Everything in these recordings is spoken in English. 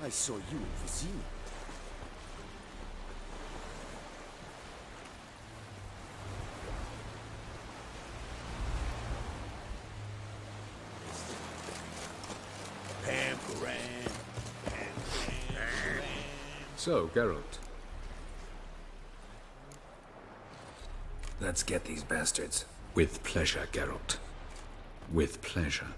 I saw you in Vizina. So, Geralt. Let's get these bastards. With pleasure, Geralt. With pleasure.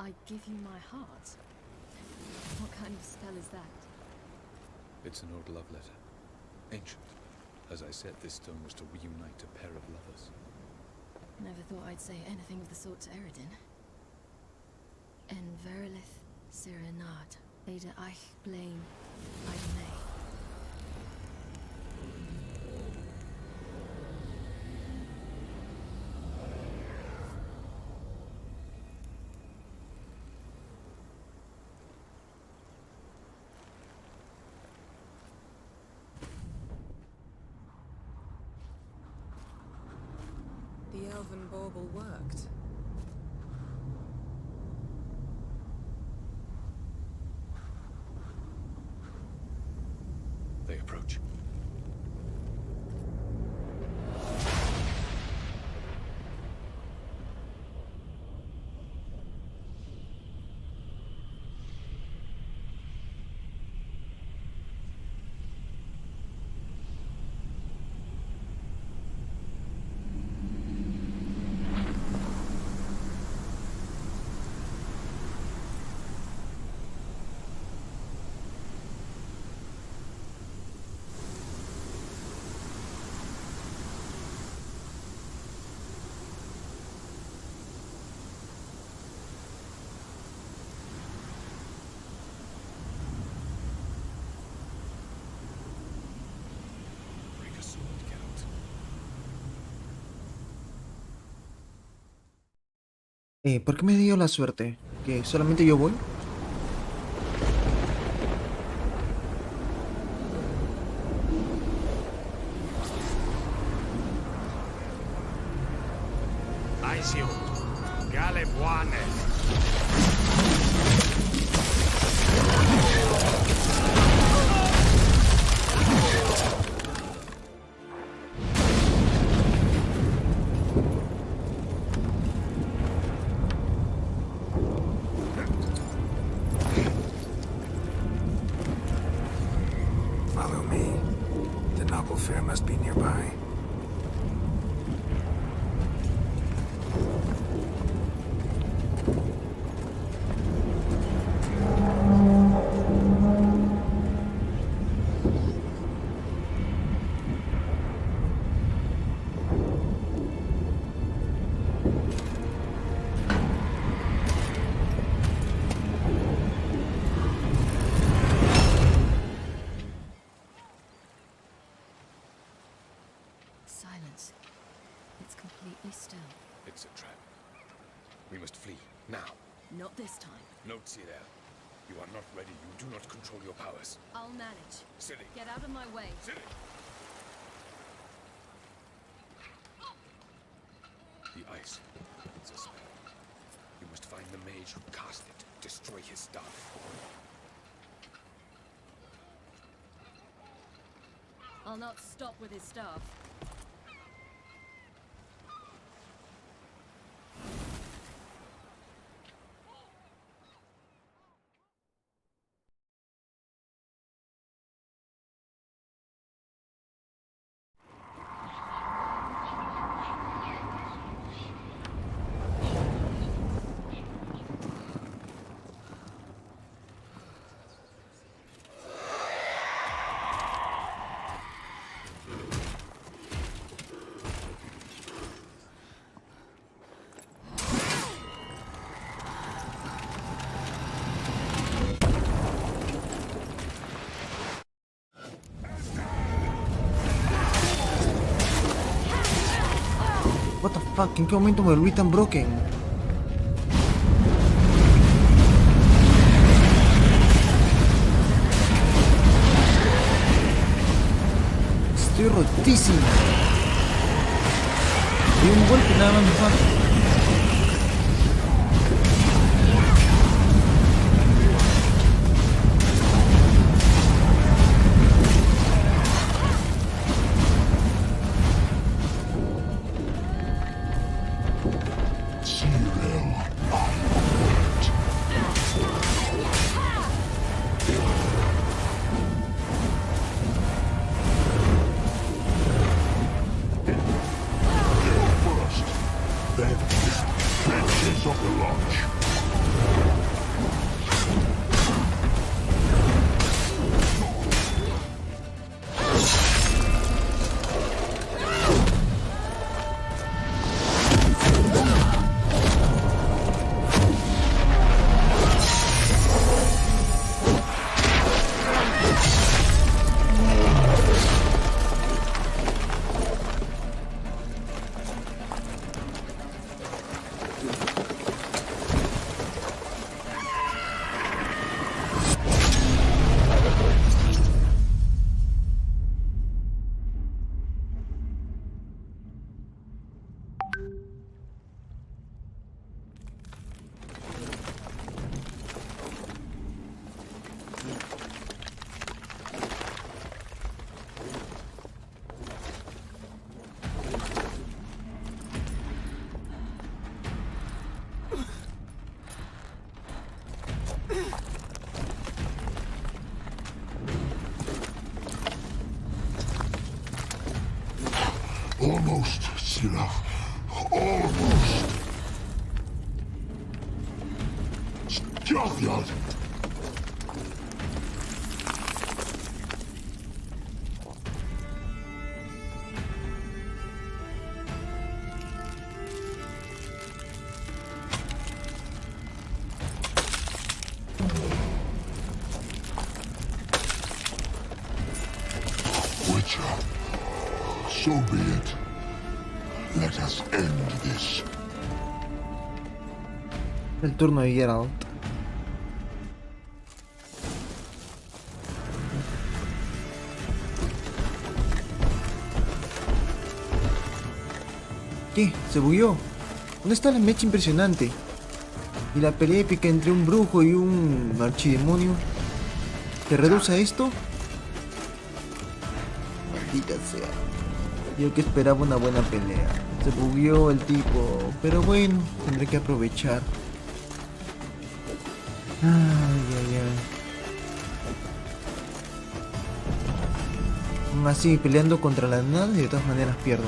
I give you my heart. What kind of spell is that? It's an old love letter. Ancient. As I said, this stone was to reunite a pair of lovers. Never thought I'd say anything of the sort to Eredin. En verilith serenad, Ada eich blame, I may. The elven bauble worked. They approach. ¿Por qué me dio la suerte? ¿Que solamente yo voy? Aisio, Galebuane. Follow me. The noble fair must be nearby. Silence. It's completely still. It's a trap. We must flee, now. Not this time. Note, Cyril. You are not ready. You do not control your powers. I'll manage. Silly. Get out of my way. Silly. The ice. It's a spell. You must find the mage who cast it. Destroy his staff. I'll not stop with his staff. Fuck, ¿en qué momento me volví tan broken? Estoy rotísimo. Y un golpe nada más me falta. Almost, Sirach. Almost. Stjafjad. Witcher. So be it. Let us end this. El turno de Geralt. ¿Qué? ¿Se bugueó? ¿Dónde está la mecha impresionante? ¿Y la pelea épica entre un brujo y un archidemonio? ¿Te reduce a esto? Maldita sea. Yo que esperaba una buena pelea. Se bugueó el tipo, pero bueno, tendré que aprovechar. Ay, ay, ay. Aún así, peleando contra la nada y de todas maneras pierdo.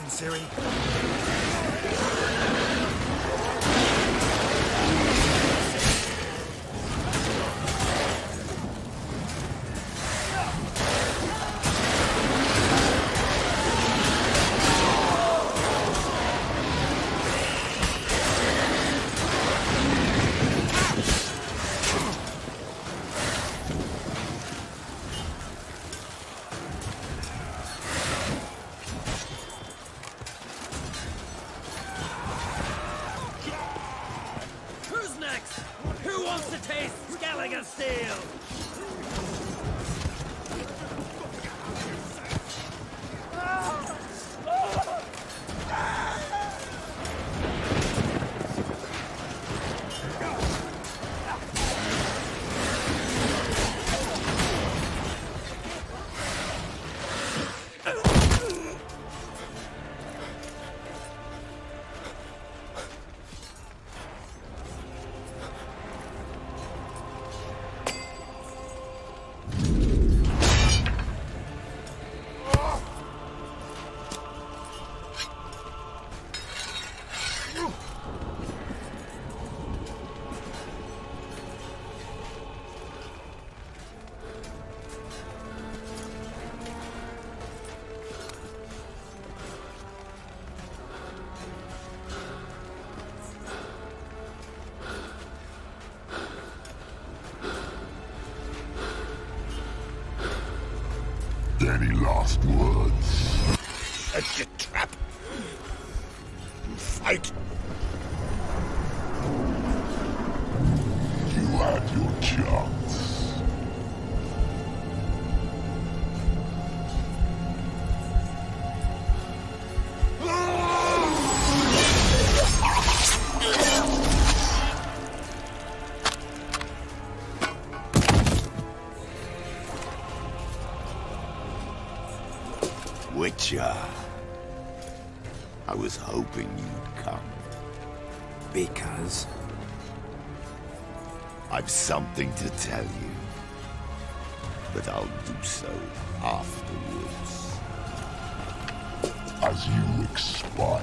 seen Siri? Who's next? Who wants to taste Skelliger Steel? Any last words? That's a trap. Fight. You had your chance. Witcher. I was hoping you'd come. Because? I've something to tell you. But I'll do so afterwards. As you expire.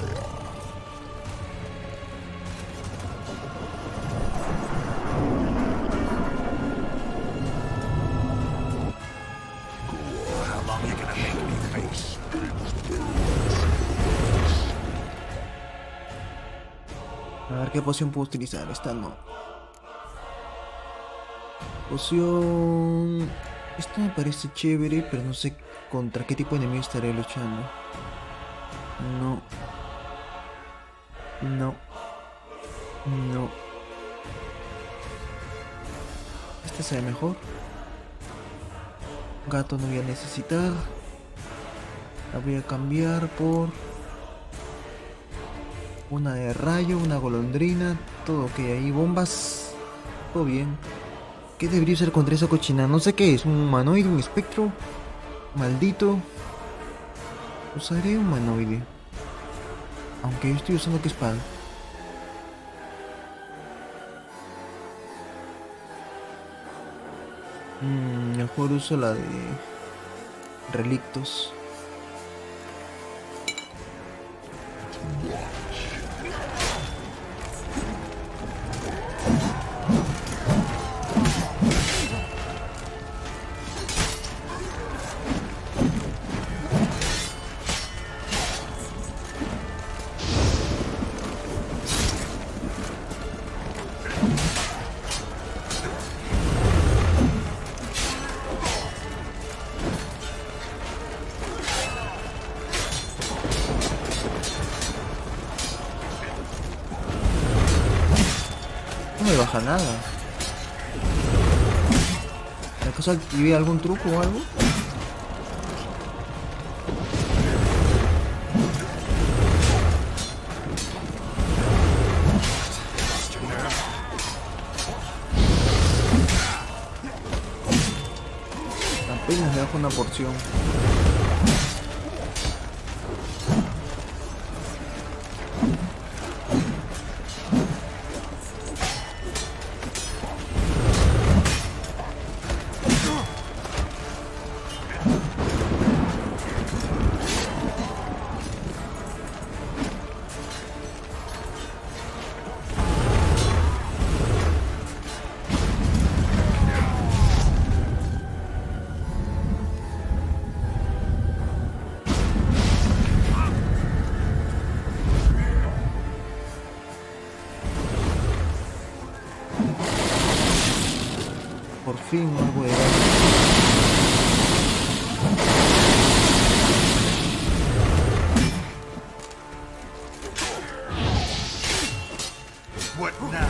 How long are you gonna make me face? A ver qué poción puedo utilizar. Esta no. Poción... Esta me parece chévere, pero no sé contra qué tipo de enemigo estaré luchando. No. No. No. Esta se ve mejor. Gato no voy a necesitar. La voy a cambiar por... una de rayo, una golondrina. Todo ok, ahí bombas. Todo bien. ¿Qué debería usar contra esa cochina? No sé qué es, un humanoide, un espectro. Maldito. Usaré un humanoide. Aunque yo estoy usando que espada. Mejor uso la de relictos. No me baja nada. ¿Acaso activé algún truco o algo? Apenas me bajo una porción. Por fin algo de... What now?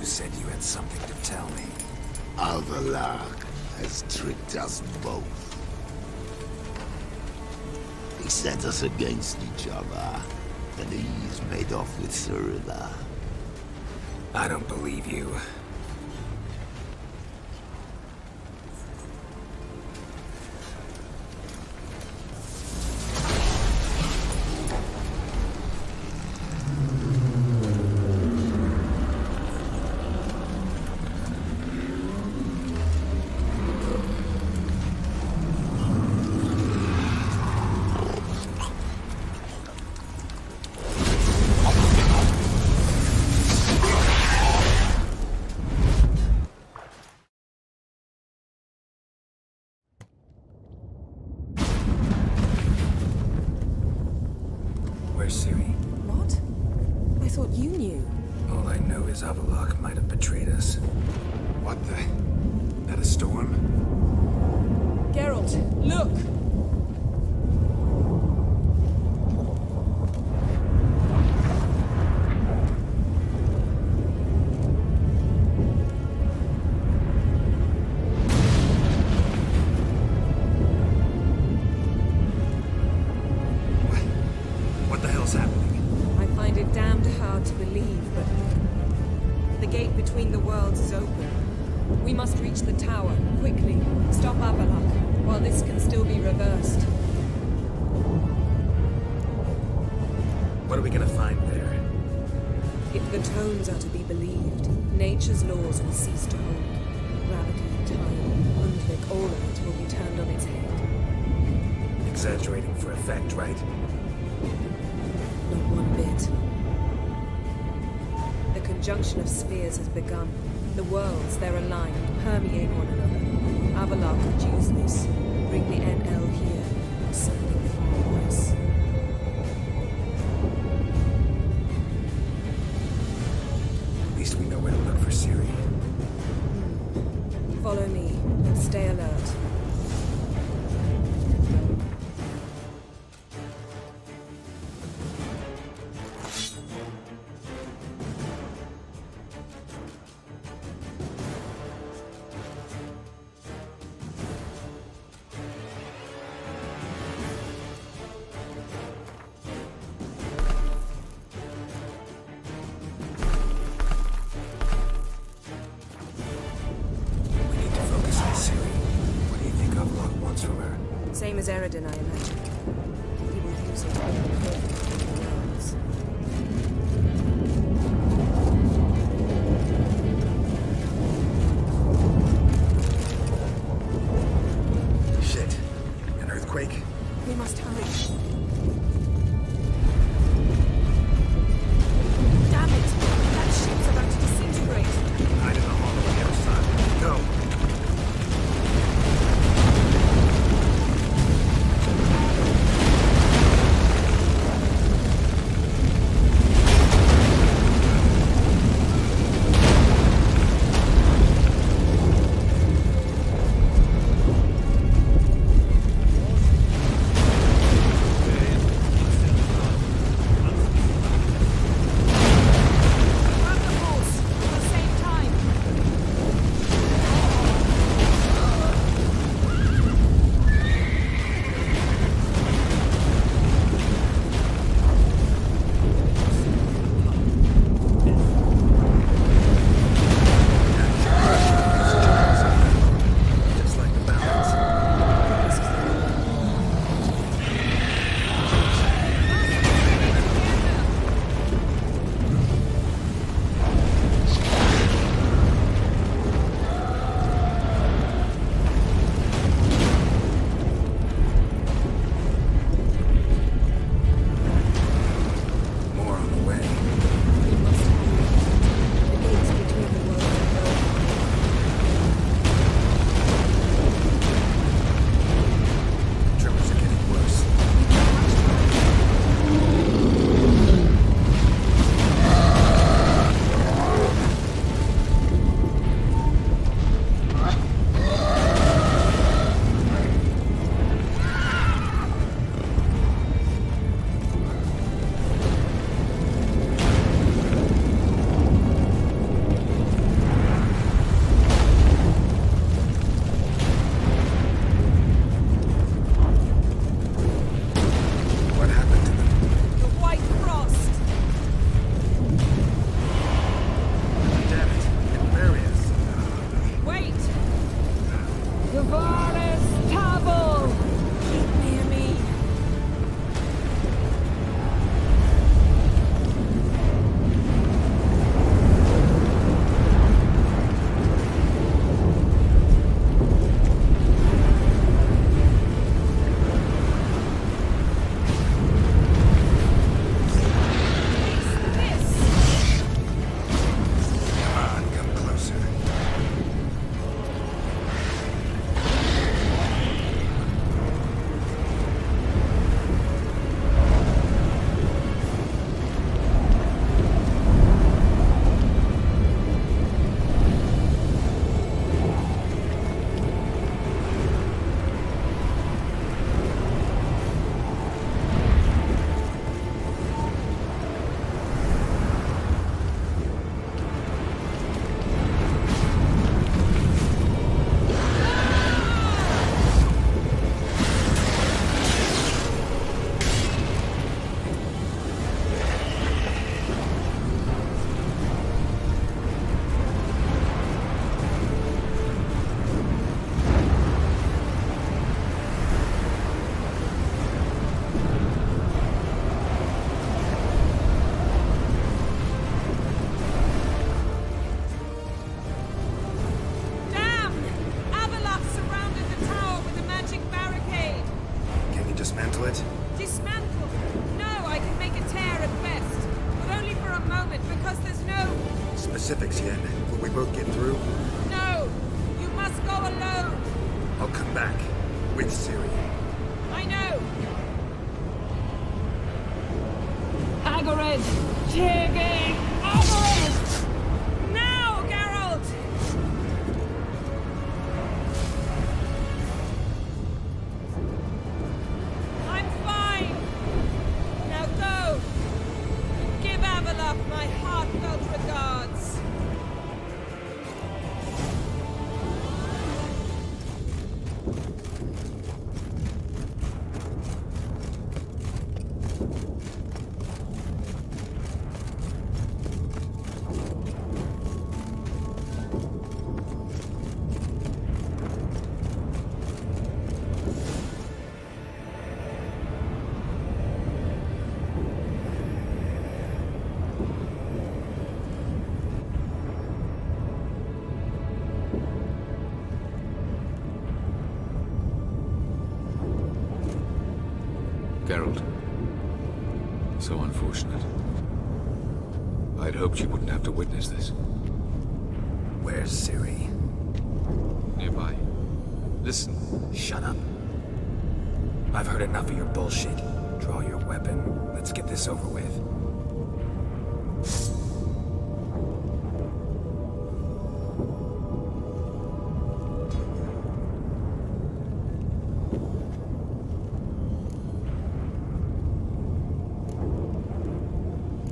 said you had something to tell me. Alvalag has tricked us both. He set us against each other, and he's made off with Cyrilla. I don't believe you. Where's Siri? thought you knew. All I know is Avalok might have betrayed us. What the? That a storm? Geralt, look! What the hell's happening? I find it damned hard to believe, but the gate between the worlds is open. We must reach the tower, quickly. Stop Avalok, while this can still be reversed. What are we gonna find there? If the tones are to be believed, nature's laws will cease to hold. Gravity, time, Undvik, all of it will be turned on its head. Exaggerating for effect, right? Not one bit. The conjunction of spheres has begun. The worlds, they're aligned, permeate one another. Avalok could use this. Bring the NL here, or something far worse. At least we know where to look for Ciri. Follow me, and stay alert. We need to focus on Ciri. What do you think Avalok wants from her? Same as Eredin, I imagine. He will use it to bring perfect between the worlds. Shit. An earthquake? We must hurry. Damn it! That ship's about to disintegrate. Hide in the hall on the other side. Go! dismantle it? Dismantle? No, I can make a tear at best. But only for a moment, because there's no... Specifics, Yen. Will we both get through? No! You must go alone! I'll come back. With Ciri. I know! Hagrid! Tiggy! Hagrid! Now, Geralt! I'm fine! Now go! Give Avalok my heartfelt regards! Geralt. So unfortunate. I'd hoped you wouldn't have to witness this. Where's Ciri? Nearby. Listen. Shut up. I've heard enough of your bullshit. Draw your weapon. Let's get this over with.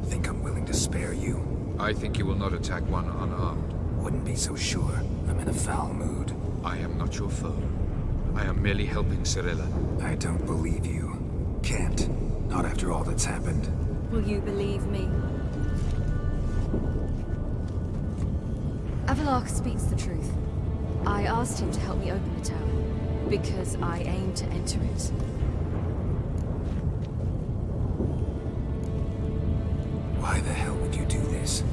Think I'm willing to spare you? I think you will not attack one unarmed. Wouldn't be so sure. I'm in a foul mood. I am not your foe. I am merely helping Cirilla. I don't believe you. Can't. Not after all that's happened. Will you believe me? Avalok speaks the truth. I asked him to help me open the tower, because I aim to enter it. Why the hell would you do this?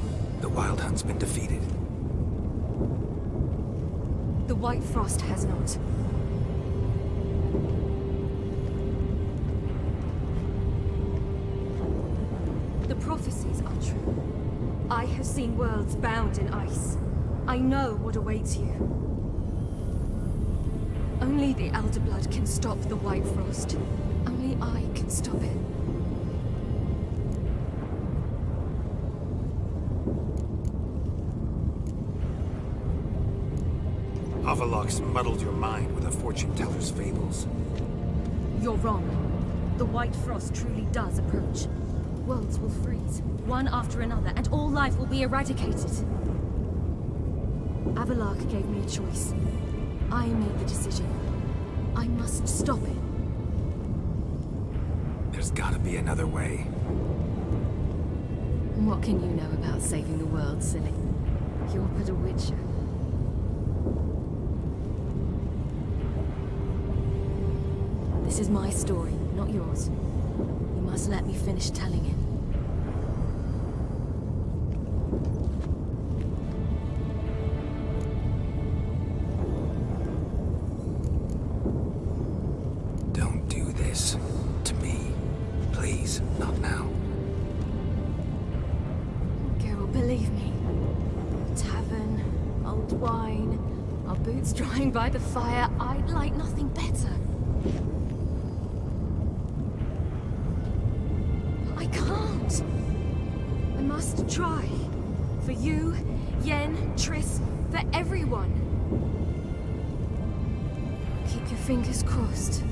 The Wild Hunt's been defeated. The White Frost has not. The prophecies are true. I have seen worlds bound in ice. I know what awaits you. Only the Elder Blood can stop the White Frost. Only I can stop it. Avalok's muddled your mind with a fortune teller's fables. You're wrong. The White Frost truly does approach. Worlds will freeze, one after another, and all life will be eradicated. Avalok gave me a choice. I made the decision. I must stop it. There's gotta be another way. What can you know about saving the world, silly? You're but a witcher. This is my story, not yours. You must let me finish telling it. Don't do this. To me. Please, not now. Geralt, believe me. Tavern, old wine, our boots drying by the fire. I'd like nothing better. I can't. I must try. For you, Yen, Triss, for everyone. Keep your fingers crossed.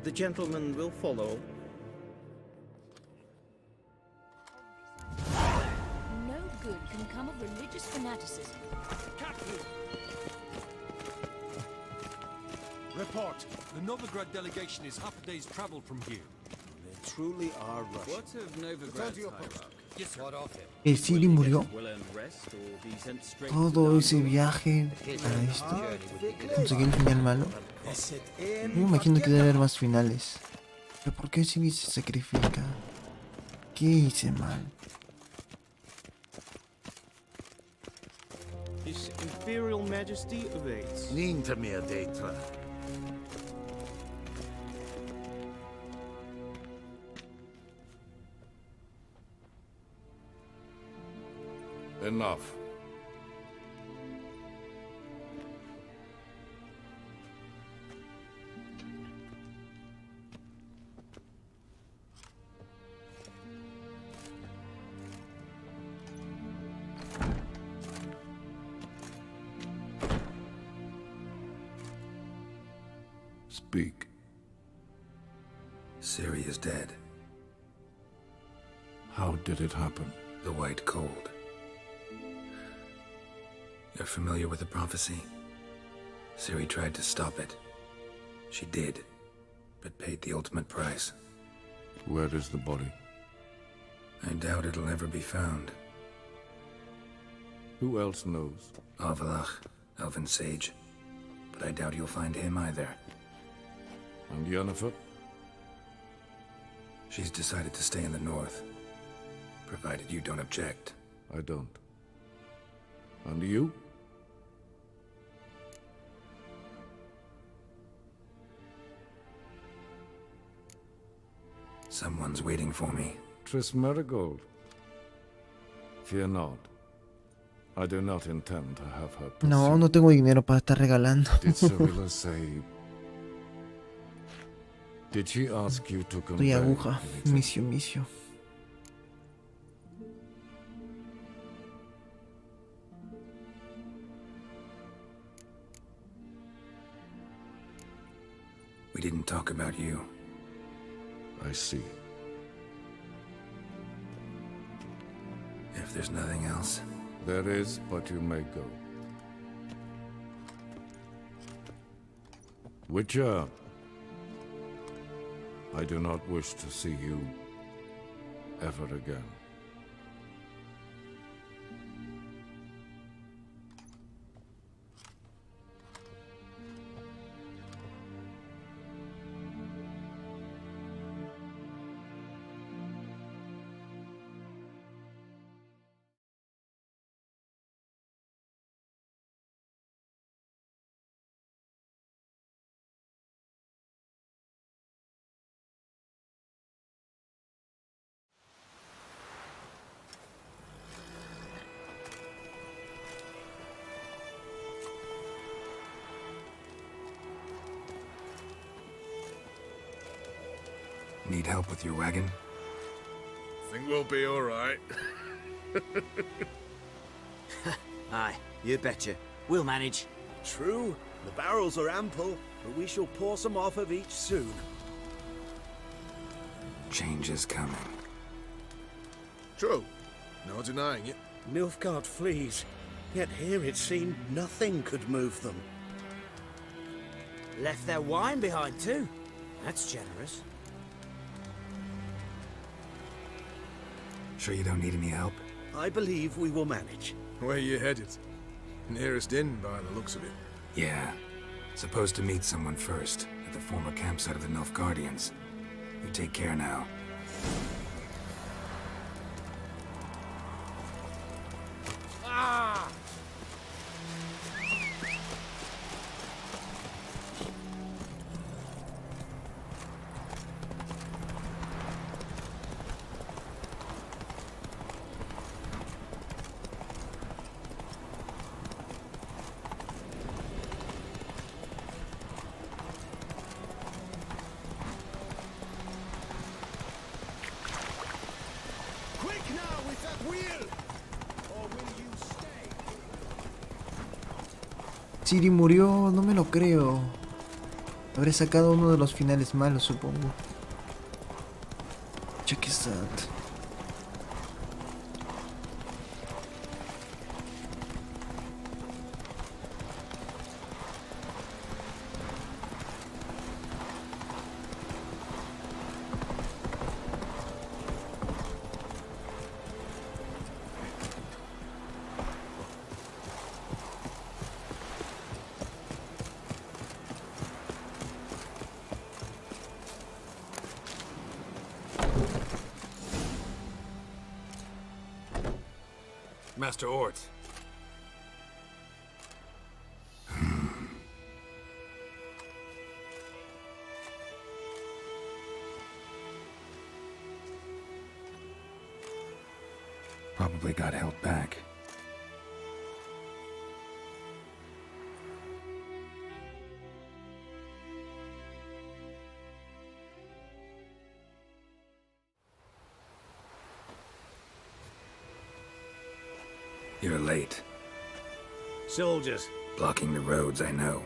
The gentleman will follow. No good can come of religious fanaticism. Captain! Report. The Novigrad delegation is half a day's travel from here. They truly are Russian. What of Novigrad's hierarch? Yes, sir. What of him? El Siri murió. Will earn rest or be sent straight Todo to ese viaje para esto. Conseguir el final malo. Yo me imagino que debe haber más finales. Pero ¿por qué Siri se sacrifica? ¿Qué hice mal? His Imperial Majesty awaits. Ninta mir data. Enough. Speak. Ciri is dead. How did it happen? The White Cold. You're familiar with the prophecy? Ciri tried to stop it. She did, but paid the ultimate price. Where is the body? I doubt it'll ever be found. Who else knows? Avalach, Elven Sage. But I doubt you'll find him either. And Yennefer? She's decided to stay in the north. Provided you don't object. I don't. And you? Someone's waiting for me. Triss Merigold. Fear not. I do not intend to have her pursued. No, no tengo dinero para estar regalando. Did Cirilla say... Did she ask you to convey Estoy aguja. anything? Misio. We didn't talk about you. I see. If there's nothing else, There is, but you may go. Witcher, I do not wish to see you ever again. need help with your wagon? Think we'll be all right. Aye, you betcha. We'll manage. True, the barrels are ample, but we shall pour some off of each soon. Change is coming. True. No denying it. Nilfgaard flees, yet here it seemed nothing could move them. Left their wine behind too. That's generous. Sure you don't need any help? I believe we will manage. Where you headed? Nearest inn by the looks of it. Yeah. Supposed to meet someone first, at the former campsite of the Nilfgaardians. You take care now. Ah! Quick now with that wheel! Or will you stay? Ciri murió, no me lo creo. Habré sacado uno de los finales malos, supongo. Check this out. Master Ort. Probably got held back. You're late. Soldiers. Blocking the roads, I know.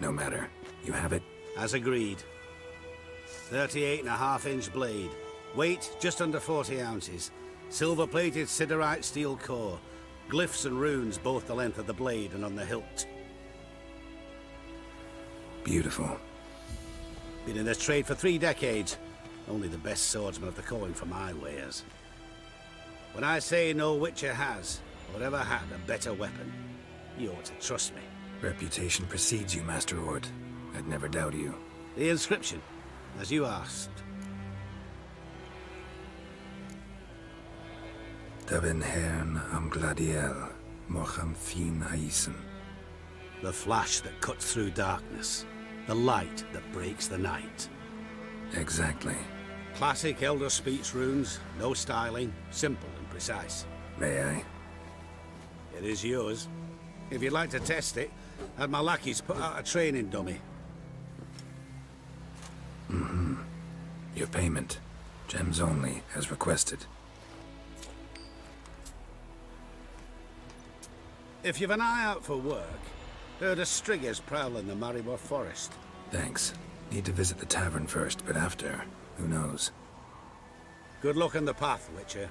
No matter. You have it? As agreed. 38.5-inch blade. Weight just under 40 ounces. Silver-plated siderite steel core. Glyphs and runes both the length of the blade and on the hilt. Beautiful. Been in this trade for 3 decades. Only the best swordsman of the calling for my wares. When I say no Witcher has, or ever had, a better weapon, you ought to trust me. Reputation precedes you, Master Ort. I'd never doubt you. The inscription, as you asked. Daven hern am gladiel, mocham fin aisen. The flash that cuts through darkness. The light that breaks the night. Exactly. Classic Elder Speech runes, no styling, simple and precise. May I? It is yours. If you'd like to test it, had my lackeys put out a training dummy. Your payment. Gems only, as requested. If you've an eye out for work, heard of striggers prowling the Maribor forest. Thanks. Need to visit the tavern first, but after, who knows? Good luck on the path, Witcher.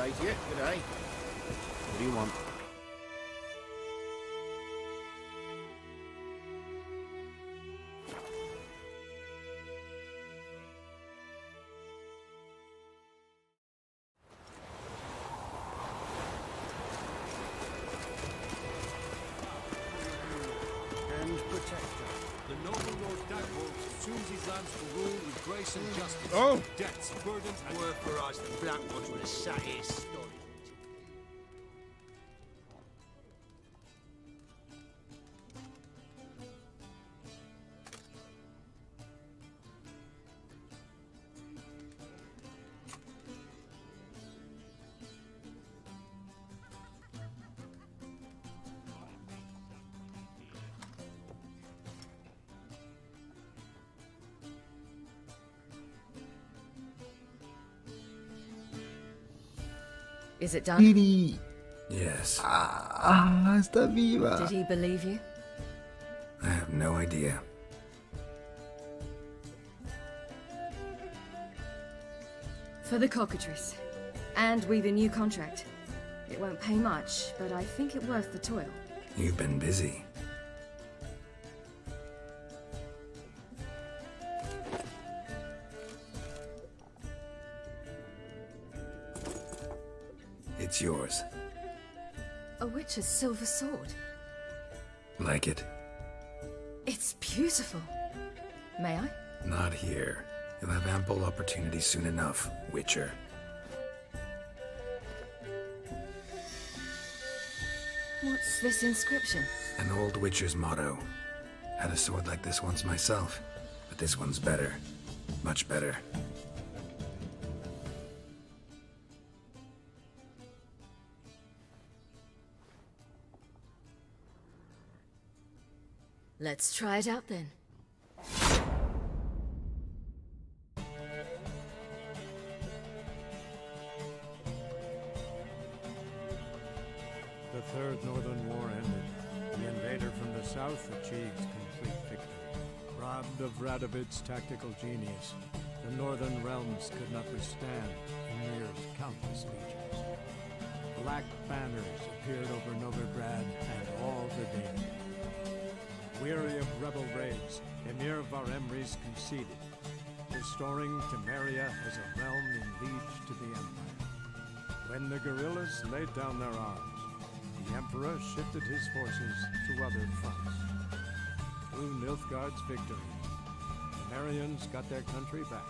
G'day. What do you want? And protector. The noble Lord Dagwold assumes his lands to rule with grace and justice. Oh! Debts, burdens, and Work for us, the Black Ones would have sat here story. Is it done? Ciri. Yes. Está viva. Did he believe you? I have no idea. For the cockatrice. And we've a new contract. It won't pay much, but I think it worth the toil. You've been busy. It's yours. A witch's silver sword. Like it? It's beautiful. May I? Not here. You'll have ample opportunity soon enough, Witcher. What's this inscription? An old Witcher's motto. Had a sword like this once myself, but this one's better. Much better. Let's try it out then. The Third Northern War ended. The invader from the south achieved complete victory. Robbed of Radovid's tactical genius, the northern realms could not withstand Ymir's countless legions. Black banners appeared over Novigrad and all the Danes. Weary of rebel raids, Emir Varemres conceded, restoring Temeria as a realm in liege to the Empire. When the guerrillas laid down their arms, the Emperor shifted his forces to other fronts. Through Nilfgaard's victory, the Temerians got their country back.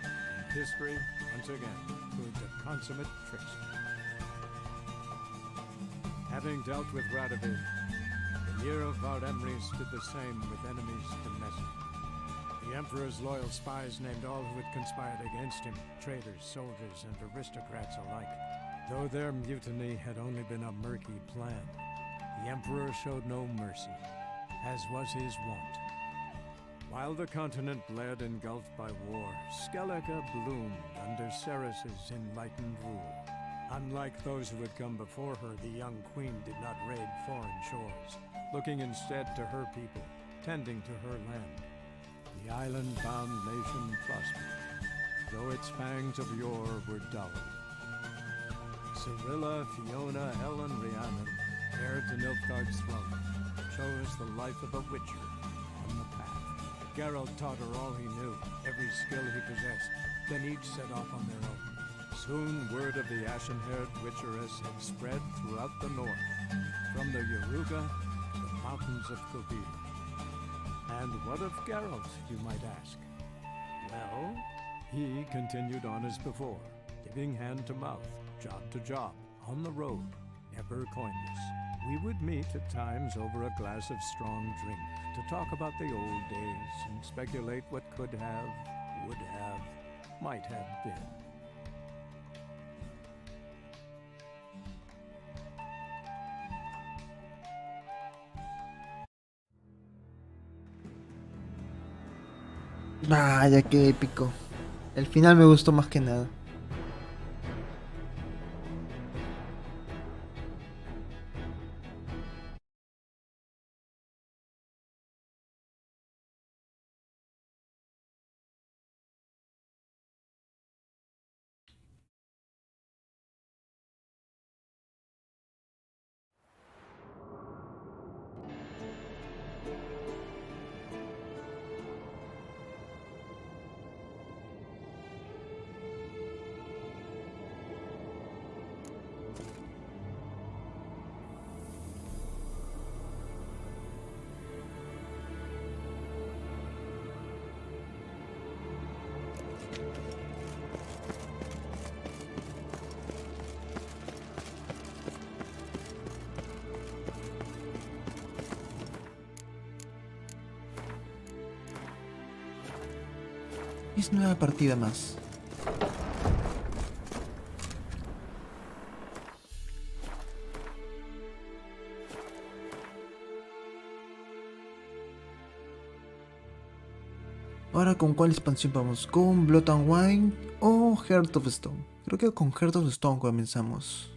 And history, once again, proved a consummate trickster. Having dealt with Radovid, the year of Varemres did the same with enemies domestic. The Emperor's loyal spies named all who had conspired against him, traitors, soldiers, and aristocrats alike. Though their mutiny had only been a murky plan, the Emperor showed no mercy, as was his wont. While the continent bled engulfed by war, Skellige bloomed under Ceres's enlightened rule. Unlike those who had come before her, the young queen did not raid foreign shores, looking instead to her people, tending to her land. The island-bound nation prospered, though its fangs of yore were dulled. Cyrilla, Fiona, Helen, Rhiannon, heir to Nilfgaard's throne, chose the life of a witcher on the path. Geralt taught her all he knew, every skill he possessed, then each set off on their own. Soon word of the ashen-haired witcheress had spread throughout the north, from the Yaruga to the mountains of Kovir. And what of Geralt, you might ask? Well, he continued on as before, giving hand to mouth, job to job, on the road, never coinless. We would meet at times over a glass of strong drink to talk about the old days and speculate what could have, would have, might have been. Vaya, qué épico. El final me gustó más que nada. Es nueva partida más. Ahora, ¿con cuál expansión vamos? ¿Con Blood and Wine o Heart of Stone? Creo que con Heart of Stone comenzamos.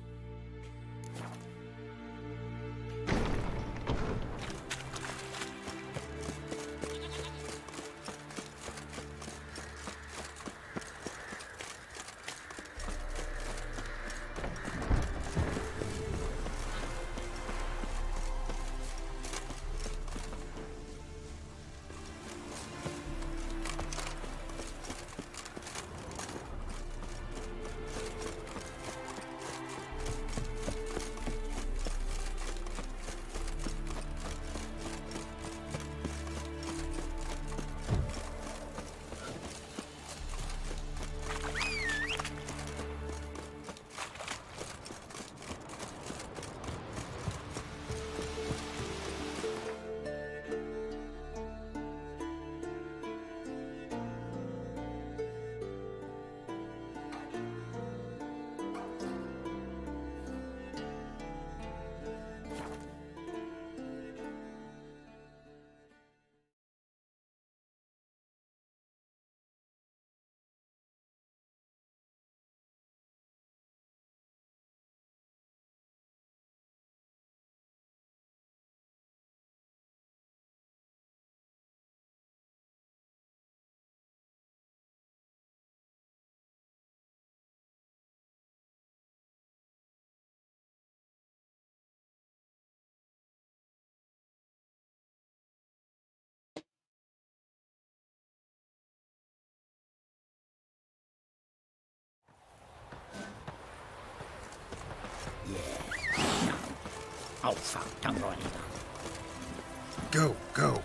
Oh, fuck, don't write it down. Go, go.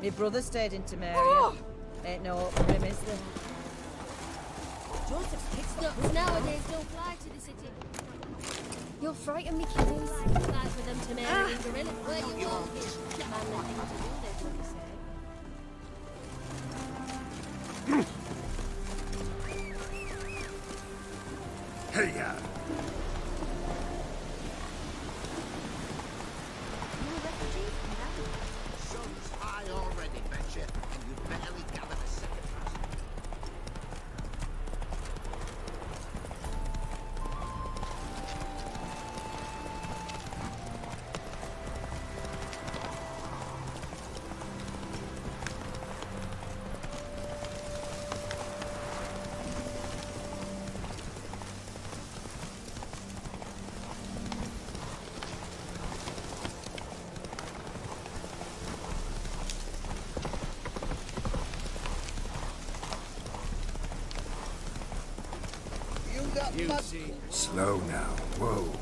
My brother stayed in Temeria. Ain't no hope for him, is there? Joseph's kicked nowadays don't fly to the city. You'll frighten me, kiddos. Fly for them to marry gorilla. Where you want it? Man, nothing to do, they don't say. Hey, ya. Slow now. Whoa.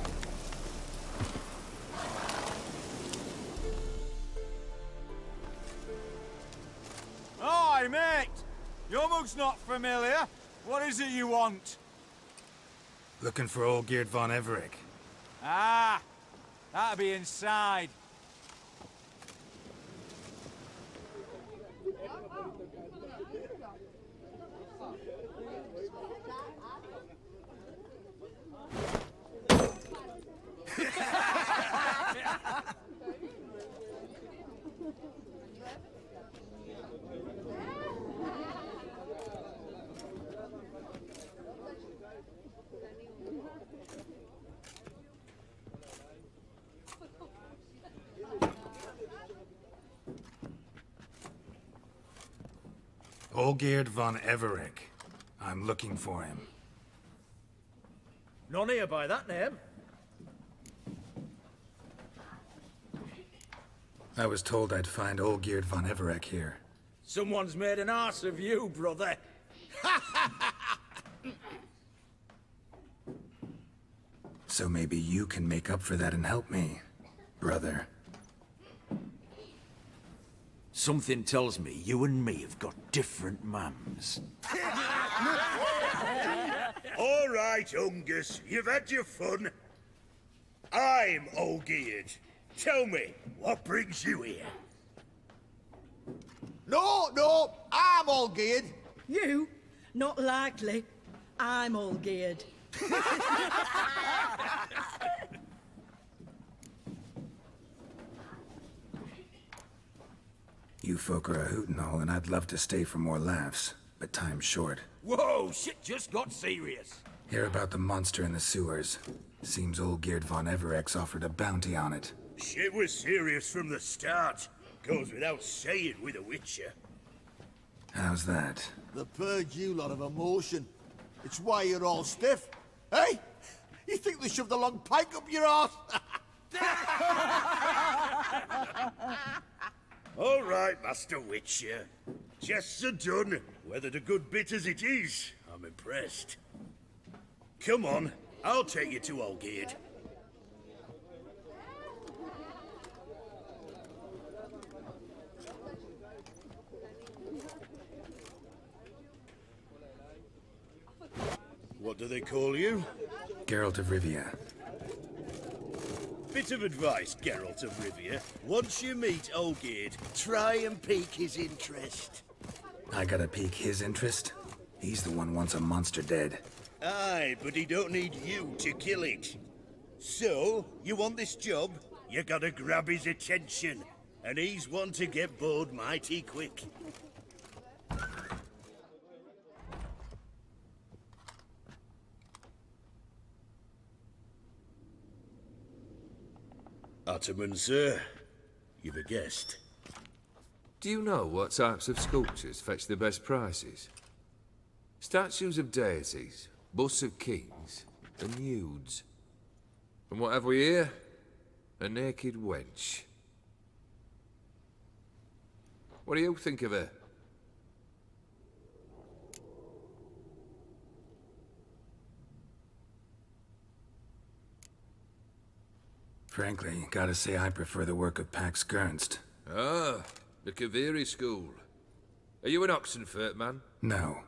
Hi, mate! Your mug's not familiar. What is it you want? Looking for old Geert von Everec. Ah! That'll be inside. Olgeerd von Everec. I'm looking for him. None here by that name. I was told I'd find Olgeerd von Everec here. Someone's made an arse of you, brother. So maybe you can make up for that and help me, brother. Something tells me you and me have got different mums. All right, Ungus, you've had your fun. I'm Olgeerd. Tell me, what brings you here? No, I'm all geared. You? Not likely. I'm all geared. You folk are a hoot and all, and I'd love to stay for more laughs, but time's short. Whoa, shit just got serious. Hear about the monster in the sewers. Seems Olgeerd von Everec's offered a bounty on it. Shit was serious from the start. Goes without saying with a Witcher. How's that? The purge you lot of emotion. It's why you're all stiff. Hey? You think they shoved a long pike up your arse? All right, Master Witcher. Jests are done. Whether the good bit as it is, I'm impressed. Come on, I'll take you to Olgeerd. What do they call you? Geralt of Rivia. Bit of advice, Geralt of Rivia. Once you meet Olgeerd, try and pique his interest. I gotta pique his interest? He's the one wants a monster dead. Aye, but he don't need you to kill it. So, you want this job? You gotta grab his attention. and he's one to get bored mighty quick. Ottoman, sir. You've a guest. Do you know what types of sculptures fetch the best prices? Statues of deities, busts of kings, and nudes. And what have we here? A naked wench. What do you think of her? Frankly, gotta say I prefer the work of Pax Gernst. Ah, the Kaviri school. Are you an Oxenfurt man? No.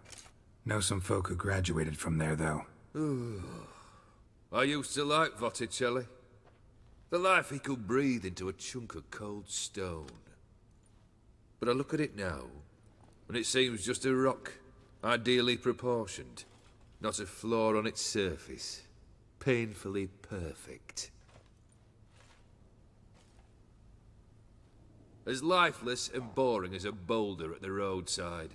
Know some folk who graduated from there, though. I used to like Botticelli. The life he could breathe into a chunk of cold stone. But I look at it now, and it seems just a rock, ideally proportioned. Not a flaw on its surface. Painfully perfect. As lifeless and boring as a boulder at the roadside.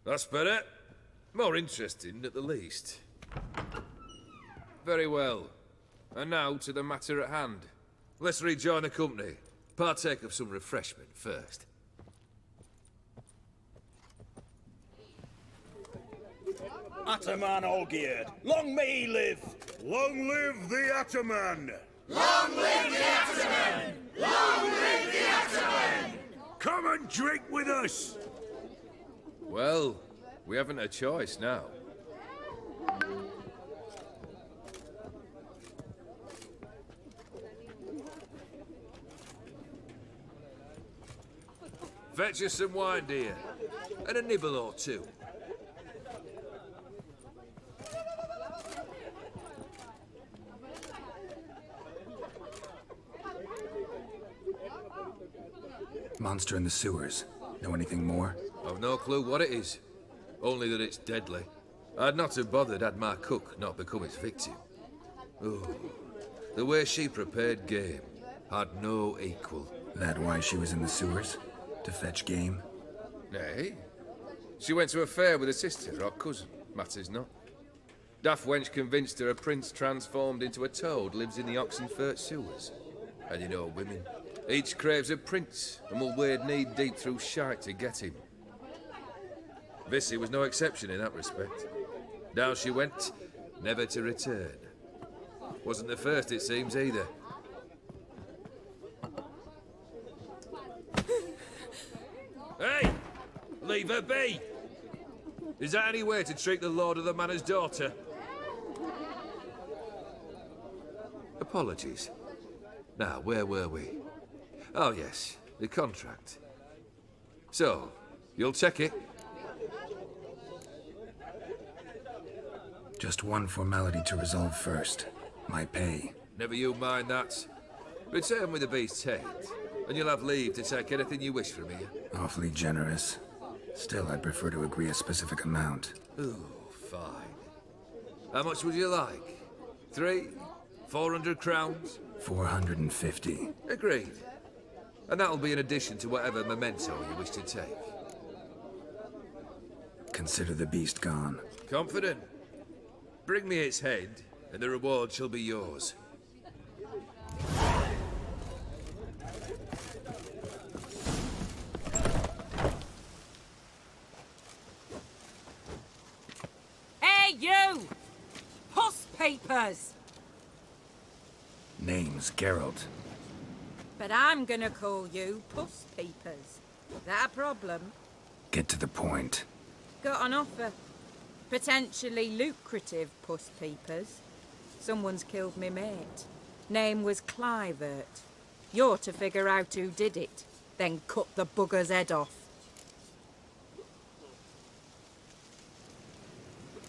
That's better. More interesting, at the least. Very well. And now to the matter at hand. Let's rejoin the company. Partake of some refreshment first. Ataman Olgierd, long may he live! Long live the Ataman! Long live the Ataman! Long live the Ataman! Come and drink with us! Well, we haven't a choice now. Fetch us some wine, dear. And a nibble or two. Monster in the sewers. Know anything more? I've no clue what it is. Only that it's deadly. I'd not have bothered had my cook not become its victim. Oh, the way she prepared game had no equal. That why she was in the sewers? To fetch game? Nay. She went to a fair with a sister or cousin. Matters not. Daft wench convinced her a prince transformed into a toad lives in the Oxenfurt sewers. And you know women. Each craves a prince, and will wade knee-deep through shite to get him. Vissy was no exception in that respect. Down she went, never to return. Wasn't the first, it seems, either. Hey! Leave her be! Is that any way to treat the lord of the manor's daughter? Apologies. Now, where were we? Oh, yes, the contract. So, you'll check it? Just one formality to resolve first. My pay. Never you mind that. Return with the beast's head, and you'll have leave to take anything you wish from here. Awfully generous. Still, I'd prefer to agree a specific amount. Ooh, fine. How much would you like? 400 crowns? 450. Agreed. And that'll be in addition to whatever memento you wish to take. Consider the beast gone. Confident? Bring me its head, and the reward shall be yours. Hey, you! Puss papers! Name's Geralt. But I'm gonna call you Puss Peepers. That a problem? Get to the point. Got an offer. Potentially lucrative Puss Peepers. Someone's killed me mate. Name was Clivert. You're to figure out who did it, then cut the bugger's head off.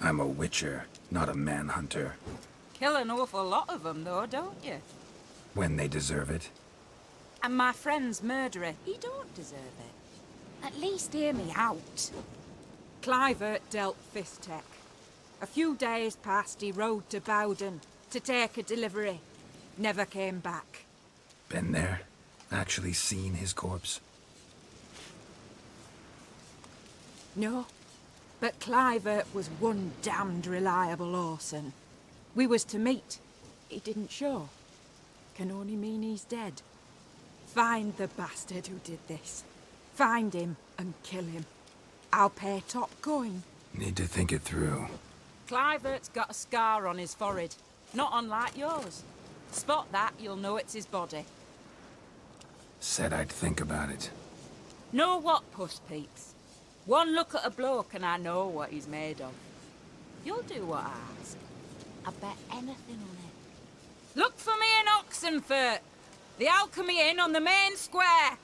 I'm a witcher, not a manhunter. Kill an awful lot of them, though, don't you? When they deserve it. And my friend's murderer, he don't deserve it. At least hear me out. Clivert dealt Fistech. A few days passed, he rode to Bowden to take a delivery. Never came back. Been there? Actually seen his corpse? No, but Clivert was one damned reliable horseman. We was to meet. He didn't show. Can only mean he's dead. Find the bastard who did this. Find him and kill him. I'll pay top coin. Need to think it through. Clivert's got a scar on his forehead, not unlike yours. Spot that, you'll know it's his body. Said I'd think about it. Know what, Puss Peeps? One look at a bloke and I know what he's made of. You'll do what I ask. I bet anything on it. Look for me in Oxenfurt! The Alchemy Inn on the main square!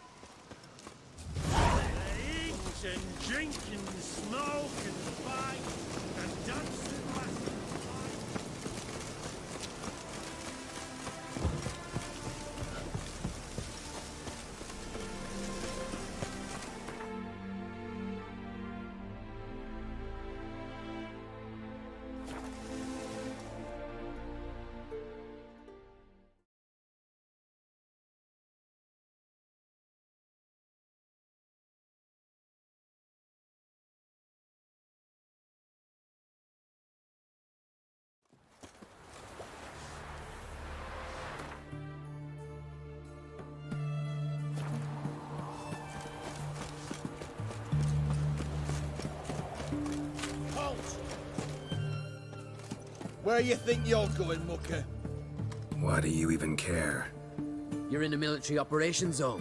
They eat and drink and smoke and fight and dance and laugh. Where you think you're going, mucker? Why do you even care? You're in the military operations zone,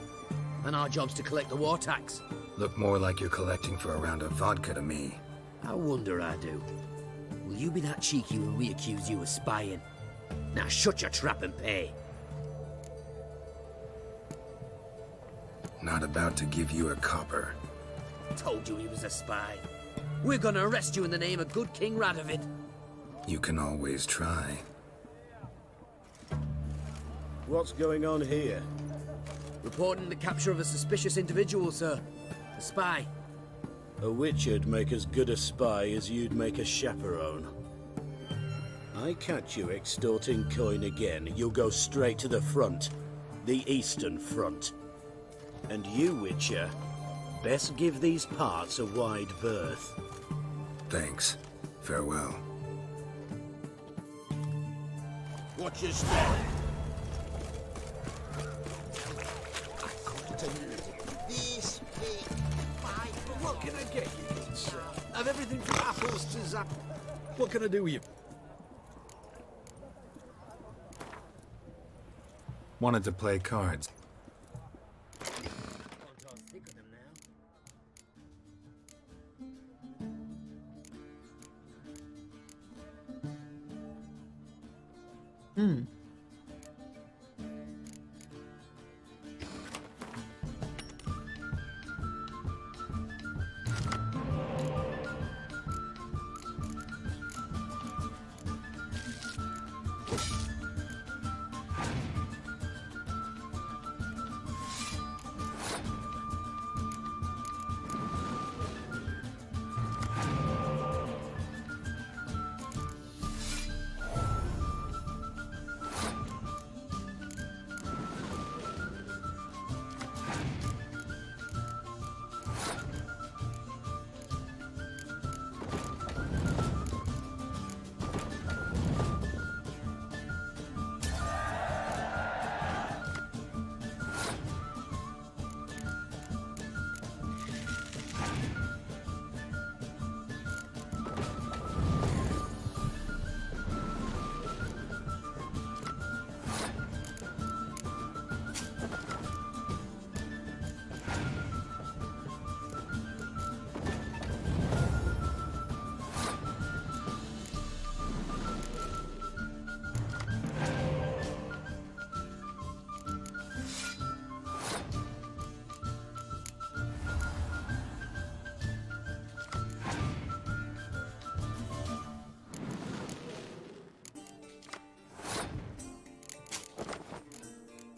and our job's to collect the war tax. Look more like you're collecting for a round of vodka to me. I wonder I do. Will you be that cheeky when we accuse you of spying? Now shut your trap and pay. Not about to give you a copper. Told you he was a spy. We're gonna arrest you in the name of good King Radovid. You can always try. What's going on here? Reporting the capture of a suspicious individual, sir. A spy. A witcher'd make as good a spy as you'd make a chaperone. I catch you extorting coin again, you'll go straight to the front. The Eastern Front. And you, Witcher, best give these parts a wide berth. Thanks. Farewell. Watch your step. This big fight. What can I get you, good sir? Have everything from apples to zap. What can I do with you? Wanted to play cards.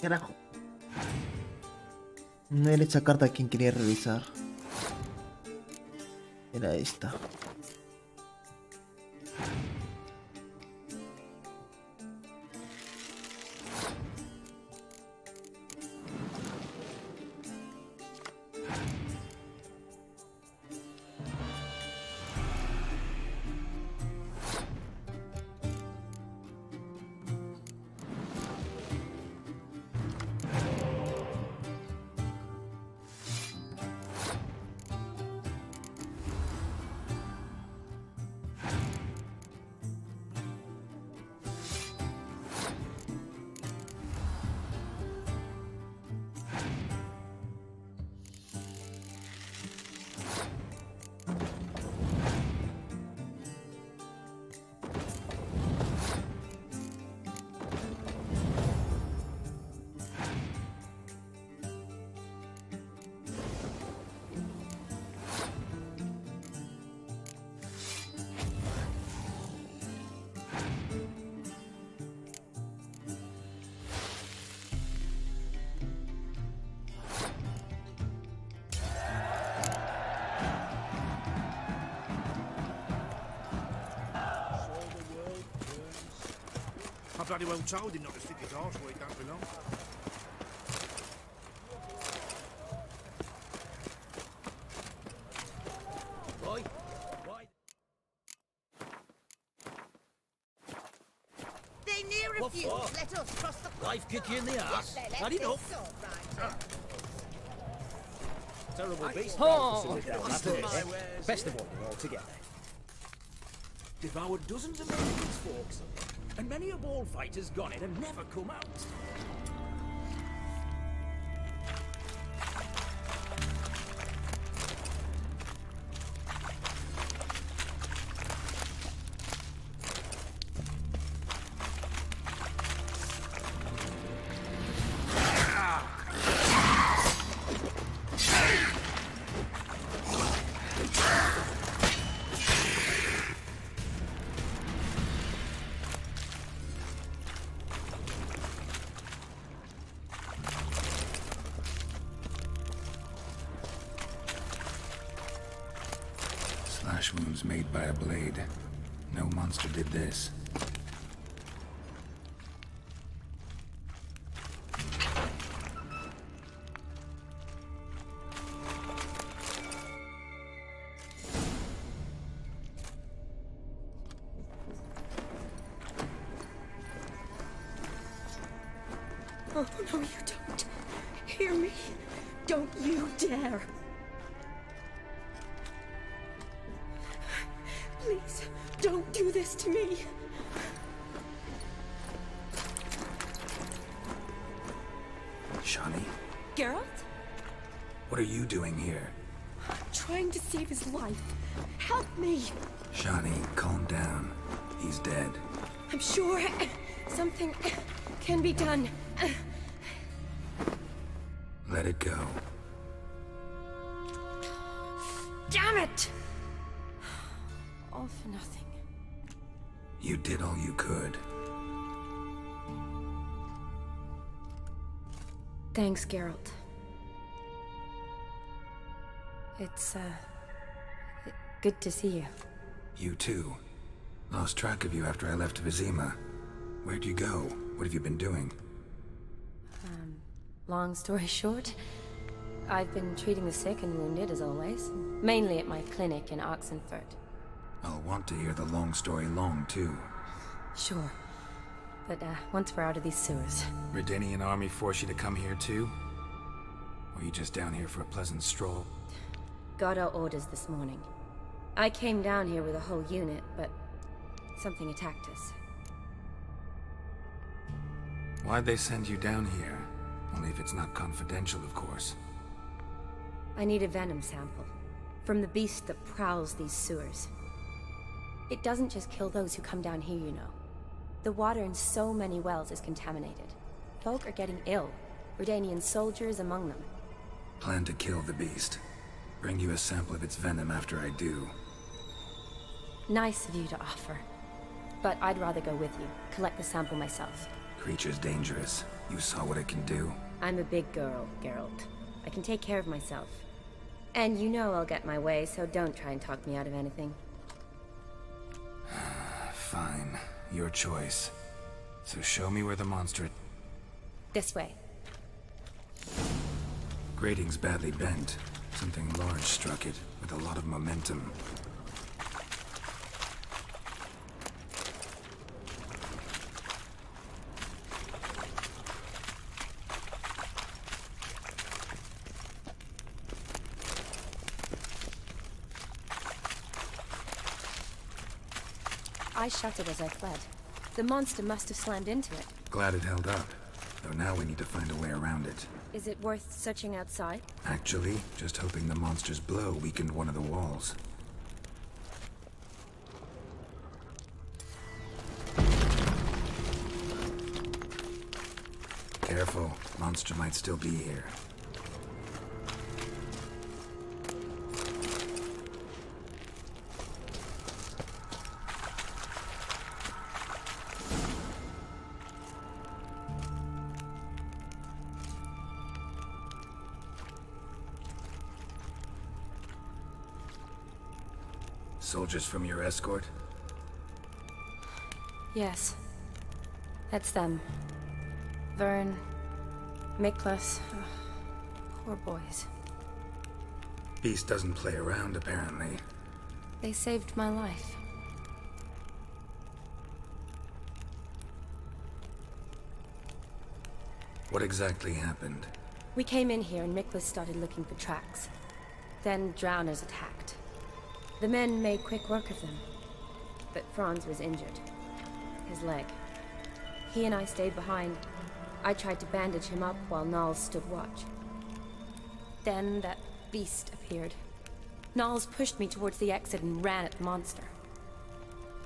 Carajo. No era esa carta quien quería revisar. Era esta. bloody well told him not to stick his arse where he don't belong. Boy, why? They near refuse. Let us cross the... Life kick you in the ass. Had enough. Terrible beast. Oh. Best of all, they're all together. Devoured dozens of men these folks, and many a ball fighter's gone it and never come out. Slash wounds made by a blade. No monster did this. Oh, no, you don't. Hear me? Don't you dare. Please, don't do this to me. Shani, Geralt? what are you doing here? Trying to save his life. Help me. Shani, calm down. He's dead. I'm sure something can be done. Let it go. Damn it! All for nothing. You did all you could. Thanks, Geralt. It's, good to see you. You too. Lost track of you after I left Vizima. Where'd you go? What have you been doing? Long story short, I've been treating the sick and wounded as always. Mainly at my clinic in Oxenfurt. I'll want to hear the long story long, too. Sure. But, once we're out of these sewers. Redanian army force you to come here, too? Or you just down here for a pleasant stroll? Got our orders this morning. I came down here with a whole unit, but something attacked us. Why'd they send you down here? Only if it's not confidential, of course. I need a venom sample. From the beast that prowls these sewers. It doesn't just kill those who come down here, you know. The water in so many wells is contaminated. Folk are getting ill. Redanian soldiers among them. Plan to kill the beast. Bring you a sample of its venom after I do. Nice of you to offer. But I'd rather go with you. Collect the sample myself. Creature's dangerous. You saw what it can do. I'm a big girl, Geralt. I can take care of myself. And you know I'll get my way, so don't try and talk me out of anything. Fine. Your choice. So show me where the monster... This way. Grating's badly bent. Something large struck it, with a lot of momentum. I shut it as I fled. The monster must have slammed into it. Glad it held up. Though now we need to find a way around it. Is it worth searching outside? Actually, just hoping the monster's blow weakened one of the walls. Careful, monster might still be here. Soldiers from your escort? Yes. That's them. Vern, Miklas. Poor boys. Beast doesn't play around, apparently. They saved my life. What exactly happened? We came in here and Miklas started looking for tracks. Then drowners attacked. The men made quick work of them. But Franz was injured. His leg. He and I stayed behind. I tried to bandage him up while Nals stood watch. Then that beast appeared. Nals pushed me towards the exit and ran at the monster.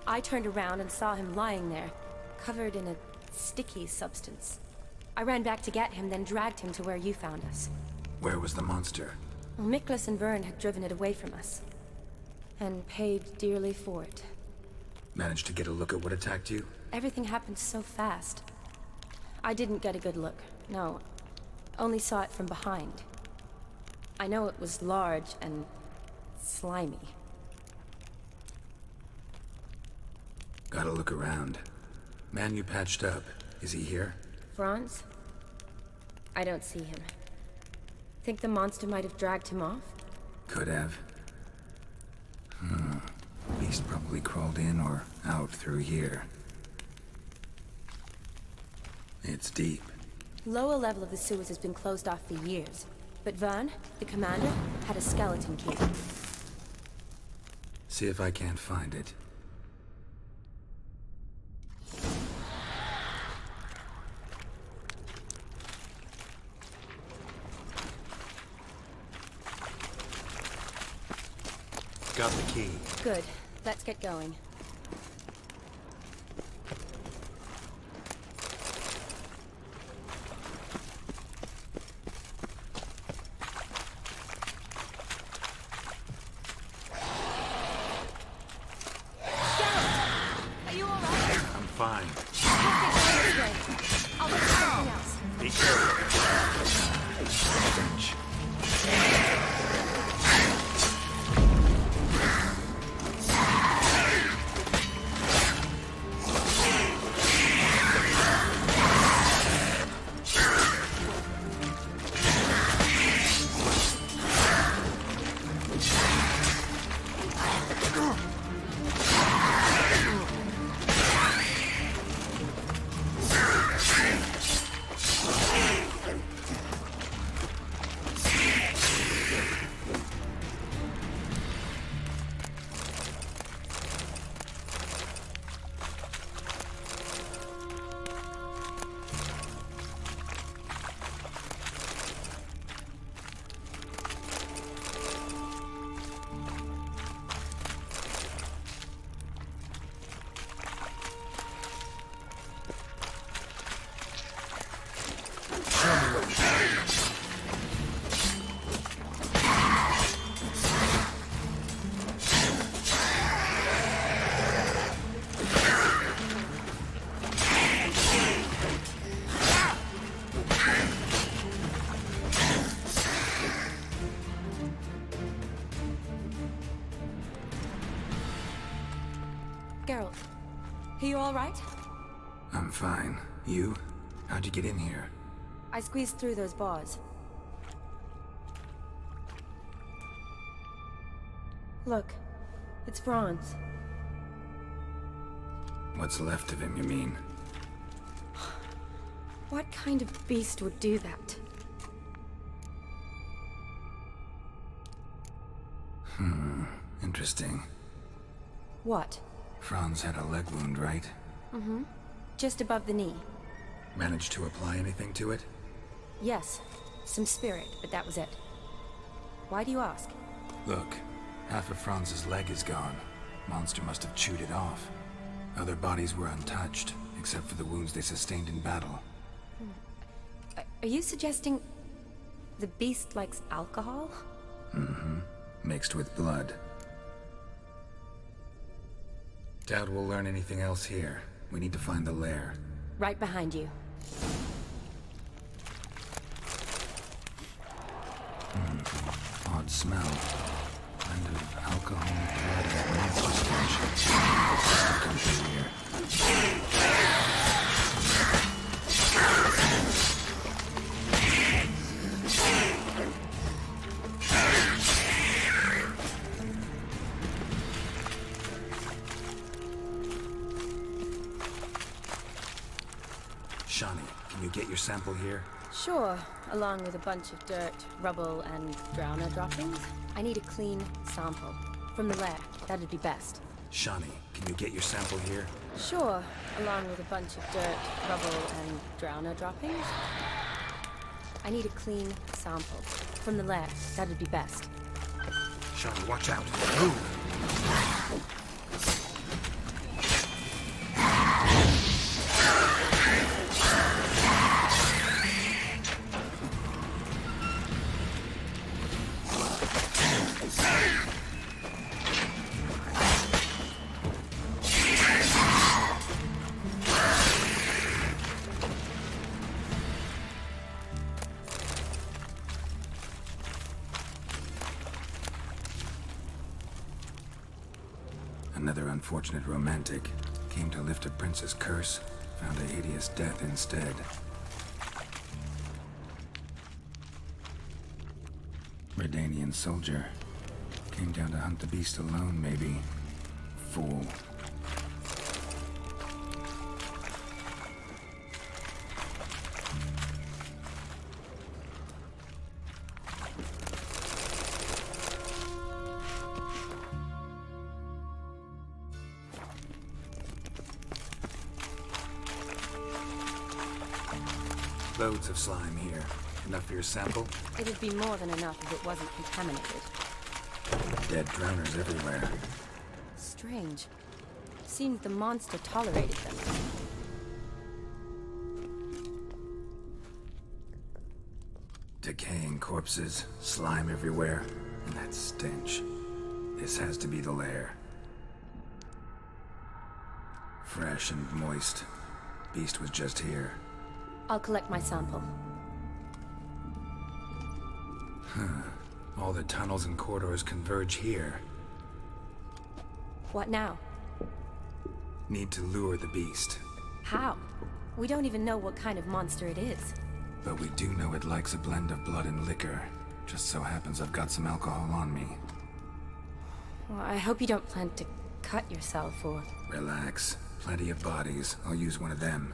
I turned around and saw him lying there, covered in a sticky substance. I ran back to get him, then dragged him to where you found us. Where was the monster? Well, Miklas and Vern had driven it away from us. And paid dearly for it. Managed to get a look at what attacked you? Everything happened so fast. I didn't get a good look, no. Only saw it from behind. I know it was large and slimy. Gotta look around. Man you patched up, is he here? Franz? I don't see him. Think the monster might have dragged him off? Could have. Beast probably crawled in or out through here. It's deep. Lower level of the sewers has been closed off for years. But Vern, the commander, had a skeleton key. See if I can't find it. Got the key. Good. Let's get going. Are you all right? I'm fine. I'll look for something else. Be careful. Stench. Geralt, are you all right? I'm fine. You? How'd you get in here? I squeezed through those bars. Look, it's Franz. What's left of him, you mean? What kind of beast would do that? Interesting. What? Franz had a leg wound, right? Mm-hmm. Just above the knee. Managed to apply anything to it? Yes. Some spirit, but that was it. Why do you ask? Look, half of Franz's leg is gone. Monster must have chewed it off. Other bodies were untouched, except for the wounds they sustained in battle. Are you suggesting the beast likes alcohol? Mm-hmm. Mixed with blood. Doubt we'll learn anything else here. We need to find the lair. Right behind you. Odd smell. Kind of alcohol, blood, and monster stench. Come through here. Shawnee, can you get your sample here? Sure, along with a bunch of dirt, rubble, and drowner droppings. I need a clean sample. From the lair, that'd be best. Shawnee, can you get your sample here? Sure, along with a bunch of dirt, rubble, and drowner droppings. I need a clean sample. From the lair, that'd be best. Shawnee, watch out. Move! Another unfortunate romantic came to lift a prince's curse, found a hideous death instead. Redanian soldier. Came down to hunt the beast alone, maybe. Fool. Loads of slime here. Enough for your sample? It'd be more than enough if it wasn't contaminated. Dead drowners everywhere. Strange. Seemed the monster tolerated them. Decaying corpses, slime everywhere, and that stench. This has to be the lair. Fresh and moist. Beast was just here. I'll collect my sample. All the tunnels and corridors converge here. What now? Need to lure the beast. How? We don't even know what kind of monster it is. But we do know it likes a blend of blood and liquor. Just so happens I've got some alcohol on me. Well, I hope you don't plan to cut yourself or... Relax. Plenty of bodies. I'll use one of them.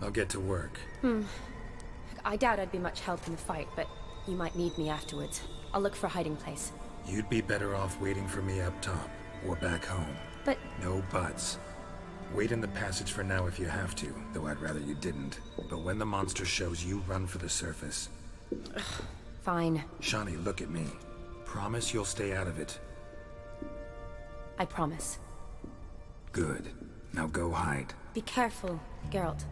I'll get to work. I doubt I'd be much help in the fight, but you might need me afterwards. I'll look for a hiding place. You'd be better off waiting for me up top, or back home. But... No buts. Wait in the passage for now if you have to, though I'd rather you didn't. But when the monster shows, you run for the surface. Fine. Shawnee, look at me. Promise you'll stay out of it. I promise. Good. Now go hide. Be careful, Geralt.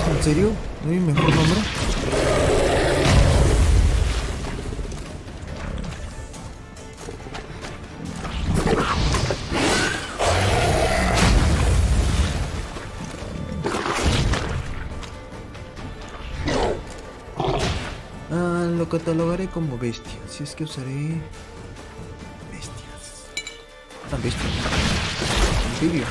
¿En serio? ¿No hay un mejor nombre? Lo catalogaré como bestia, si es que usaré bestias. Tan bestia. Anfibio.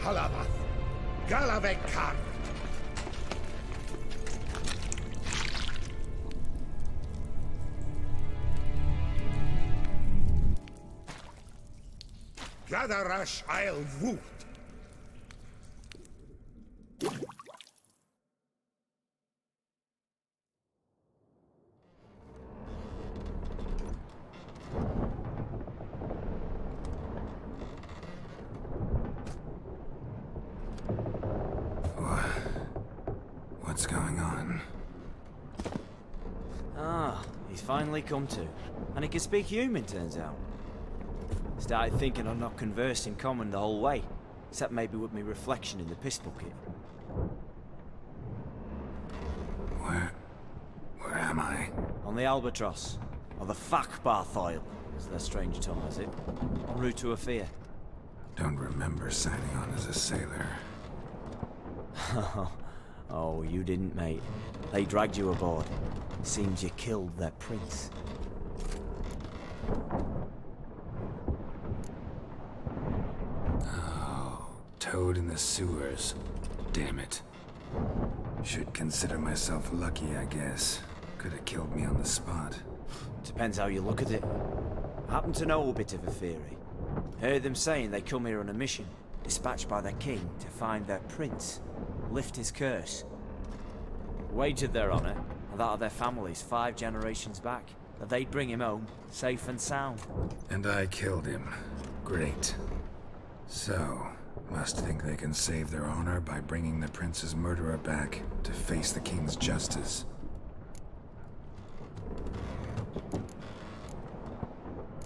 Halabath, Galavekar. Gadarash I'll Woot. What's going on? Ah, he's finally come to. And he can speak human, turns out. Started thinking I'd not conversed in common the whole way, except maybe with me reflection in the piss bucket. Where am I? On the Albatross, or the Fakbarth Oil, as their strange tongue has it, en route to Ophir. Don't remember signing on as a sailor. Oh, you didn't, mate. They dragged you aboard. Seems you killed their prince. Oh, toad in the sewers. Damn it. Should consider myself lucky, I guess. Could have killed me on the spot. Depends how you look at it. I happen to know a bit of a theory. Heard them saying they come here on a mission, dispatched by their king to find their prince, lift his curse. Wagered their honor, and that of their families 5 generations back, that they'd bring him home, safe and sound. And I killed him. Great. So, must think they can save their honor by bringing the prince's murderer back to face the king's justice.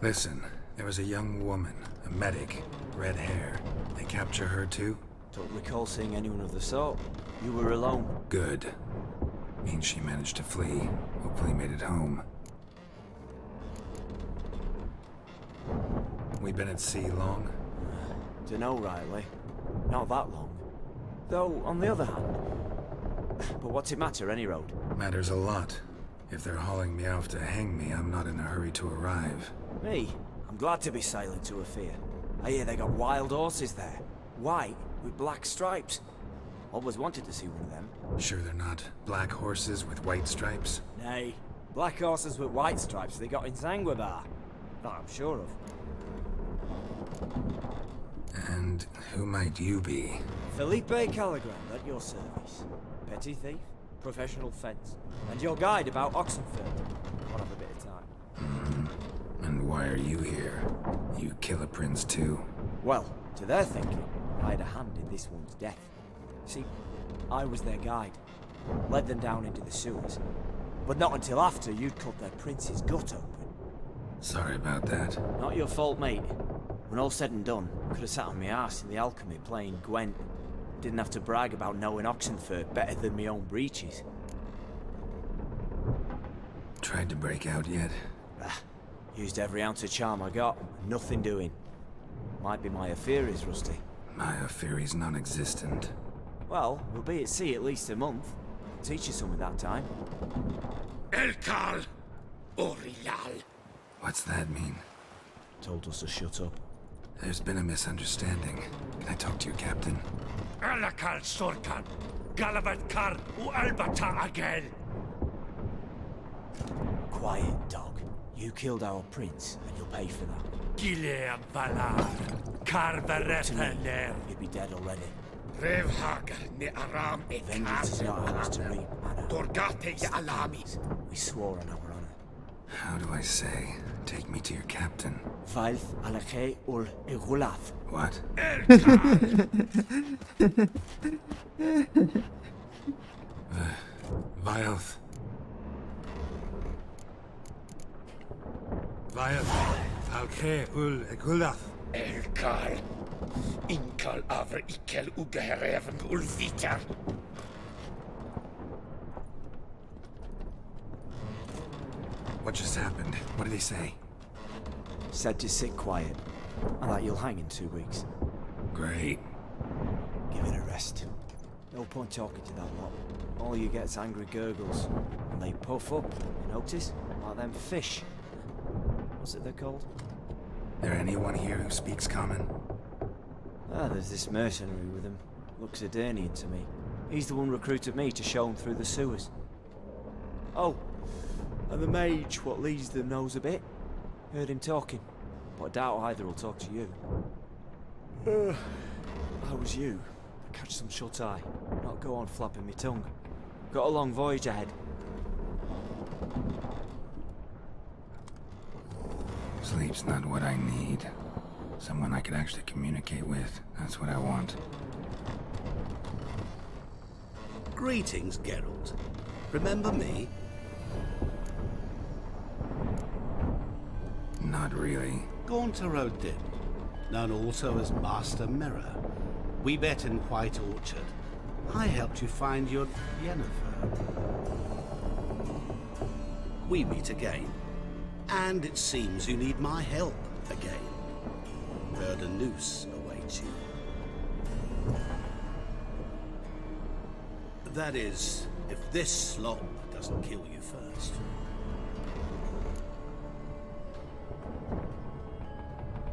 Listen, there was a young woman, a medic, red hair. They capture her too? Don't recall seeing anyone of the sort. You were alone. Good. Means she managed to flee. Hopefully made it home. We been at sea long? Dunno, Riley. Not that long. Though, on the other hand... But what's it matter, any road? Matters a lot. If they're hauling me off to hang me, I'm not in a hurry to arrive. Me? I'm glad to be sailing to Ophir. I hear they got wild horses there. White, with black stripes. Always wanted to see one of them. Sure they're not black horses with white stripes? Nay, black horses with white stripes they got in Sanguibar. That I'm sure of. And who might you be? Felipe Caligrand, at your service. Petty thief, professional fence, and your guide about Oxenford. I'll have a bit of time. And why are you here? You kill a prince too? Well, to their thinking, I had a hand in this one's death. See, I was their guide. Led them down into the sewers. But not until after you'd cut their prince's gut open. Sorry about that. Not your fault, mate. When all said and done, could have sat on my arse in the alchemy playing Gwent. Didn't have to brag about knowing Oxenford better than my own breeches. Tried to break out yet? Used every ounce of charm I got. Nothing doing. Might be my affair is rusty. My affair is non-existent. Well, we'll be at sea at least a month. Teach you something that time. Elkal Orial. What's that mean? Told us to shut up. There's been a misunderstanding. Can I talk to your captain? Alakal Sorkan. Galabat Kar U Albata Agel. Quiet, dog. You killed our prince, and you'll pay for that. Gileam Valar. Karvarepeler. You'd be dead already. Revhagar ne Aram e Vengeance is not ours to reap, Anna. Dorgate ya Alamis. We swore on our honor. How do I say? Take me to your captain. Valth alakhe ul egulath. What? Vilth. Vilth. Alkhe ul egulath. Elkal. Inkal avr ikel ugehereven ulviter. What just happened? What did he say? Said to sit quiet, and that you'll hang in 2 weeks. Great. Give it a rest. No point talking to that lot. All you get's angry gurgles, and they puff up, you notice? Like them fish. What's it they're called? There anyone here who speaks common? There's this mercenary with him. Looks Adernian to me. He's the one recruited me to show him through the sewers. Oh, and the mage what leads them knows a bit. Heard him talking, but I doubt either will talk to you. How was you? Catch some shut-eye, not go on flapping me tongue. Got a long voyage ahead. Sleep's not what I need. Someone I could actually communicate with. That's what I want. Greetings, Geralt. Remember me? Not really. Gaunter Odin, known also as Master Mirror. We met in White Orchard. I helped you find your Yennefer. We meet again. And it seems you need my help again. Heard a noose awaits you. That is, if this slop doesn't kill you first.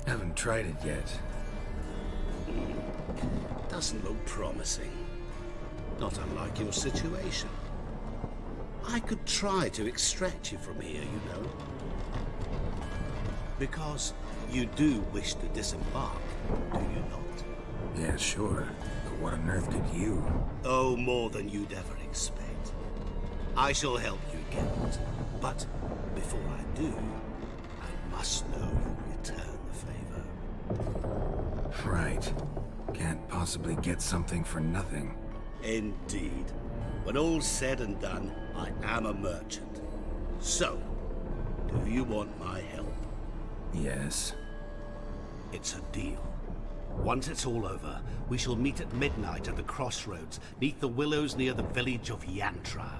Haven't tried it yet. Doesn't look promising. Not unlike your situation. I could try to extract you from here, you know. Because you do wish to disembark, do you not? Yeah, sure. But what on earth could you? Oh, more than you'd ever expect. I shall help you, Geralt. But before I do, I must know you'll return the favor. Right. Can't possibly get something for nothing. Indeed. When all's said and done, I am a merchant. So, do you want my help? Yes. It's a deal. Once it's all over, we shall meet at midnight at the crossroads, neath the willows near the village of Yantra.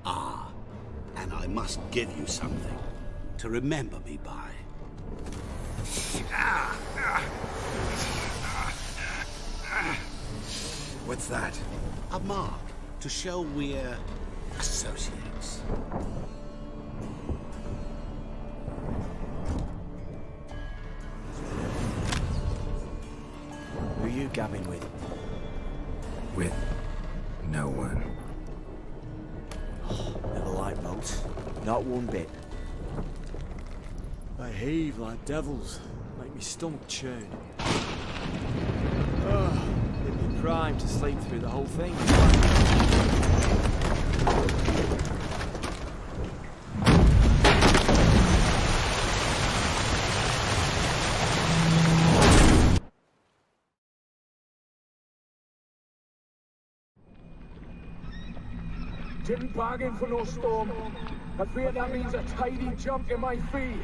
Ah, and I must give you something to remember me by. What's that? A mark to show we're associates. Who are you gabbing with? With no one. Never liked boats. Not one bit. They heave like devils. Make me stomach churn. Oh, they'd be primed to sleep through the whole thing. Didn't bargain for no storm. I fear that means a tidy jump in my fee.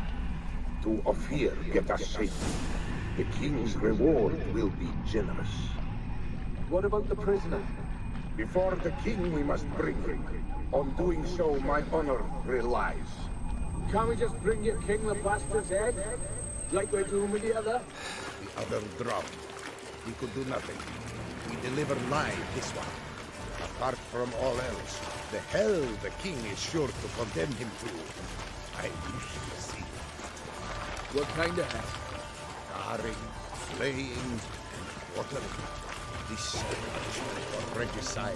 To Ophir get us safe. The king's reward will be generous. What about the prisoner? Before the king we must bring him. On doing so, my honor relies. Can't we just bring your king the bastard's head? Like we're doing with the other? The other drowned. We could do nothing. We deliver live this one. Apart from all else, the hell the king is sure to condemn him to. I wish to see. What kind of hell? Scarring, flaying, and quartering. This punishment for regicide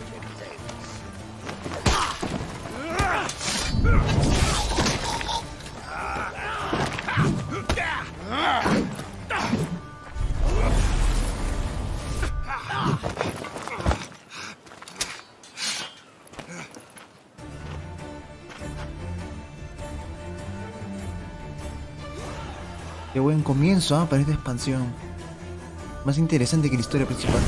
Qué buen comienzo para esta expansión. Más interesante que la historia principal.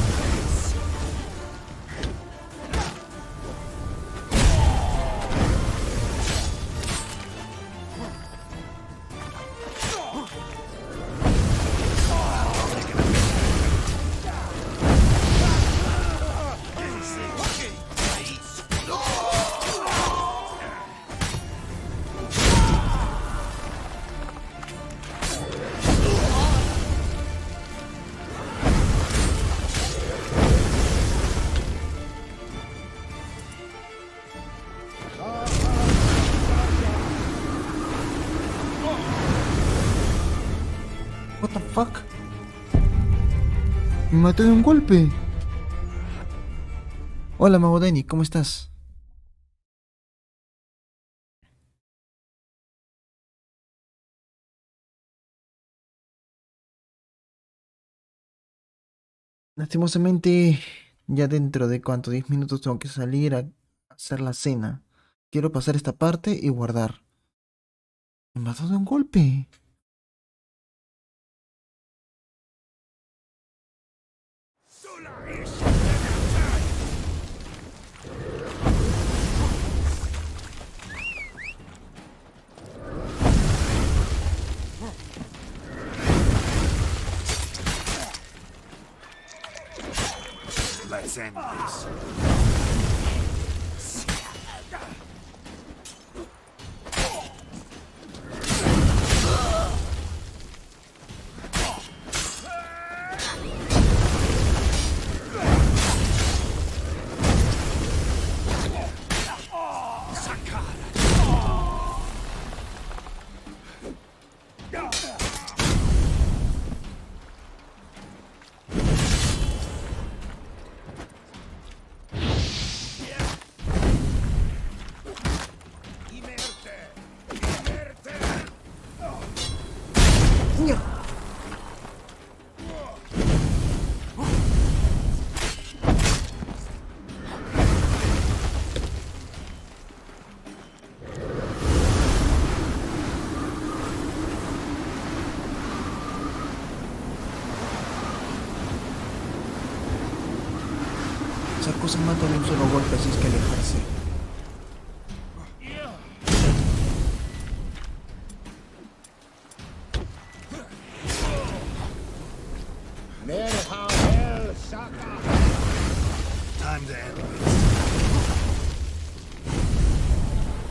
What the fuck? Me mató de un golpe. Hola, Mago Danny, ¿cómo estás? Lastimosamente, ya dentro de cuánto, 10 minutos tengo que salir a hacer la cena. Quiero pasar esta parte y guardar. Me mató de un golpe. Let's end this. cosa mata de un solo golpe, así es que alejarse.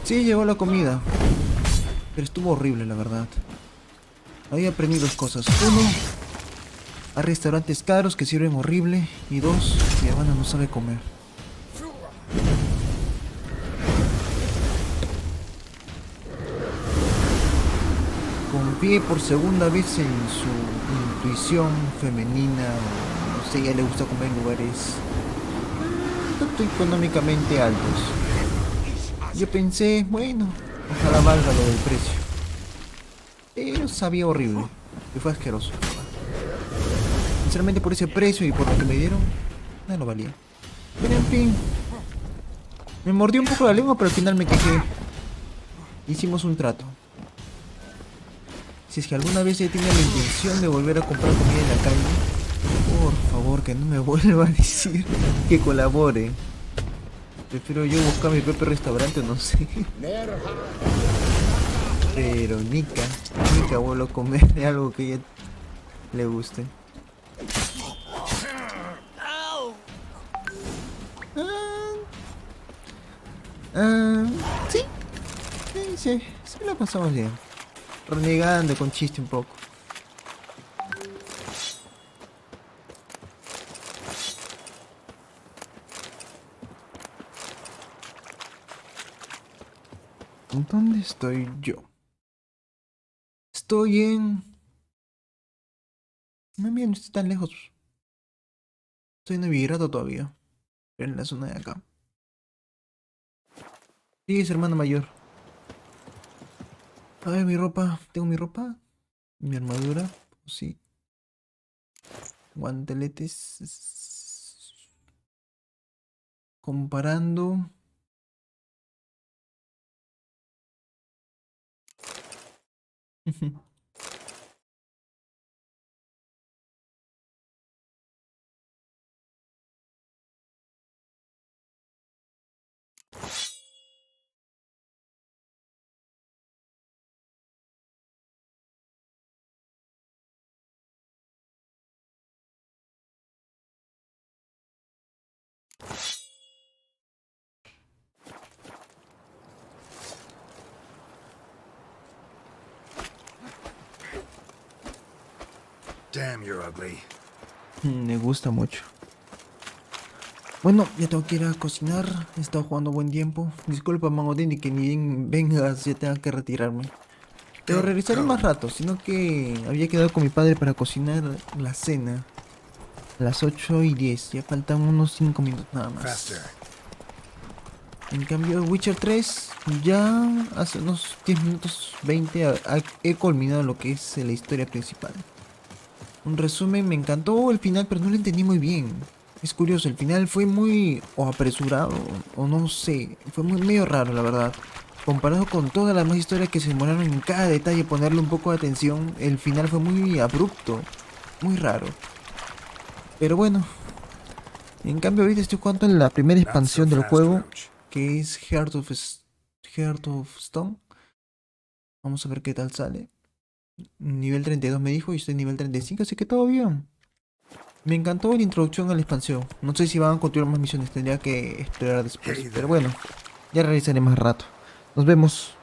Sí, llegó la comida, pero estuvo horrible, la verdad. Ahí aprendí dos cosas. Uno, hay restaurantes caros que sirven horrible. Y dos, mi hermana no sabe comer. Confié por segunda vez en su intuición femenina. No sé, ella le gusta comer en lugares tanto económicamente altos. Yo pensé, bueno, ojalá valga lo del precio. Pero sabía horrible. Y fue asqueroso. Sinceramente por ese precio y por lo que me dieron, no lo valía. Pero en fin. Me mordió un poco la lengua, pero al final me quejé. Hicimos un trato. Si es que alguna vez ella tiene la intención de volver a comprar comida en la calle, por favor que no me vuelva a decir que colabore. Prefiero yo buscar mi propio restaurante, no sé. Pero Nika vuelvo a comer de algo que a ella le guste. Sí, la pasamos bien. Renegando con chiste un poco. ¿Dónde estoy yo? Estoy en... No, mira, no estoy tan lejos. Estoy en Navigrado todavía. En la zona de acá. Sí, es hermana mayor. A ver, mi ropa. ¿Tengo mi ropa? Mi armadura. Sí. Guanteletes. Comparando. Damn, you're ugly. Me gusta mucho. Bueno, ya tengo que ir a cocinar. He estado jugando buen tiempo. Disculpa, Mangodini, que ni bien vengas, ya tengo que retirarme. Pero regresaré más rato, sino que había quedado con mi padre para cocinar la cena. A las 8:10. Ya faltan unos 5 minutos nada más. En cambio, Witcher 3, ya hace unos 10 minutos, 20, he culminado lo que es la historia principal. Un resumen, me encantó el final, pero no lo entendí muy bien. Es curioso, el final fue muy apresurado, o no sé, fue muy medio raro, la verdad. Comparado con todas las demás historias que se demoraron en cada detalle ponerle un poco de atención, el final fue muy abrupto, muy raro. Pero bueno, en cambio ahorita estoy jugando en la primera expansión del juego, que es Heart of Stone. Vamos a ver qué tal sale. Nivel 32 me dijo y estoy en nivel 35, así que todo bien. Me encantó la introducción a la expansión. No sé si van a continuar más misiones, tendría que esperar después. Pero bueno, ya realizaré más rato. Nos vemos.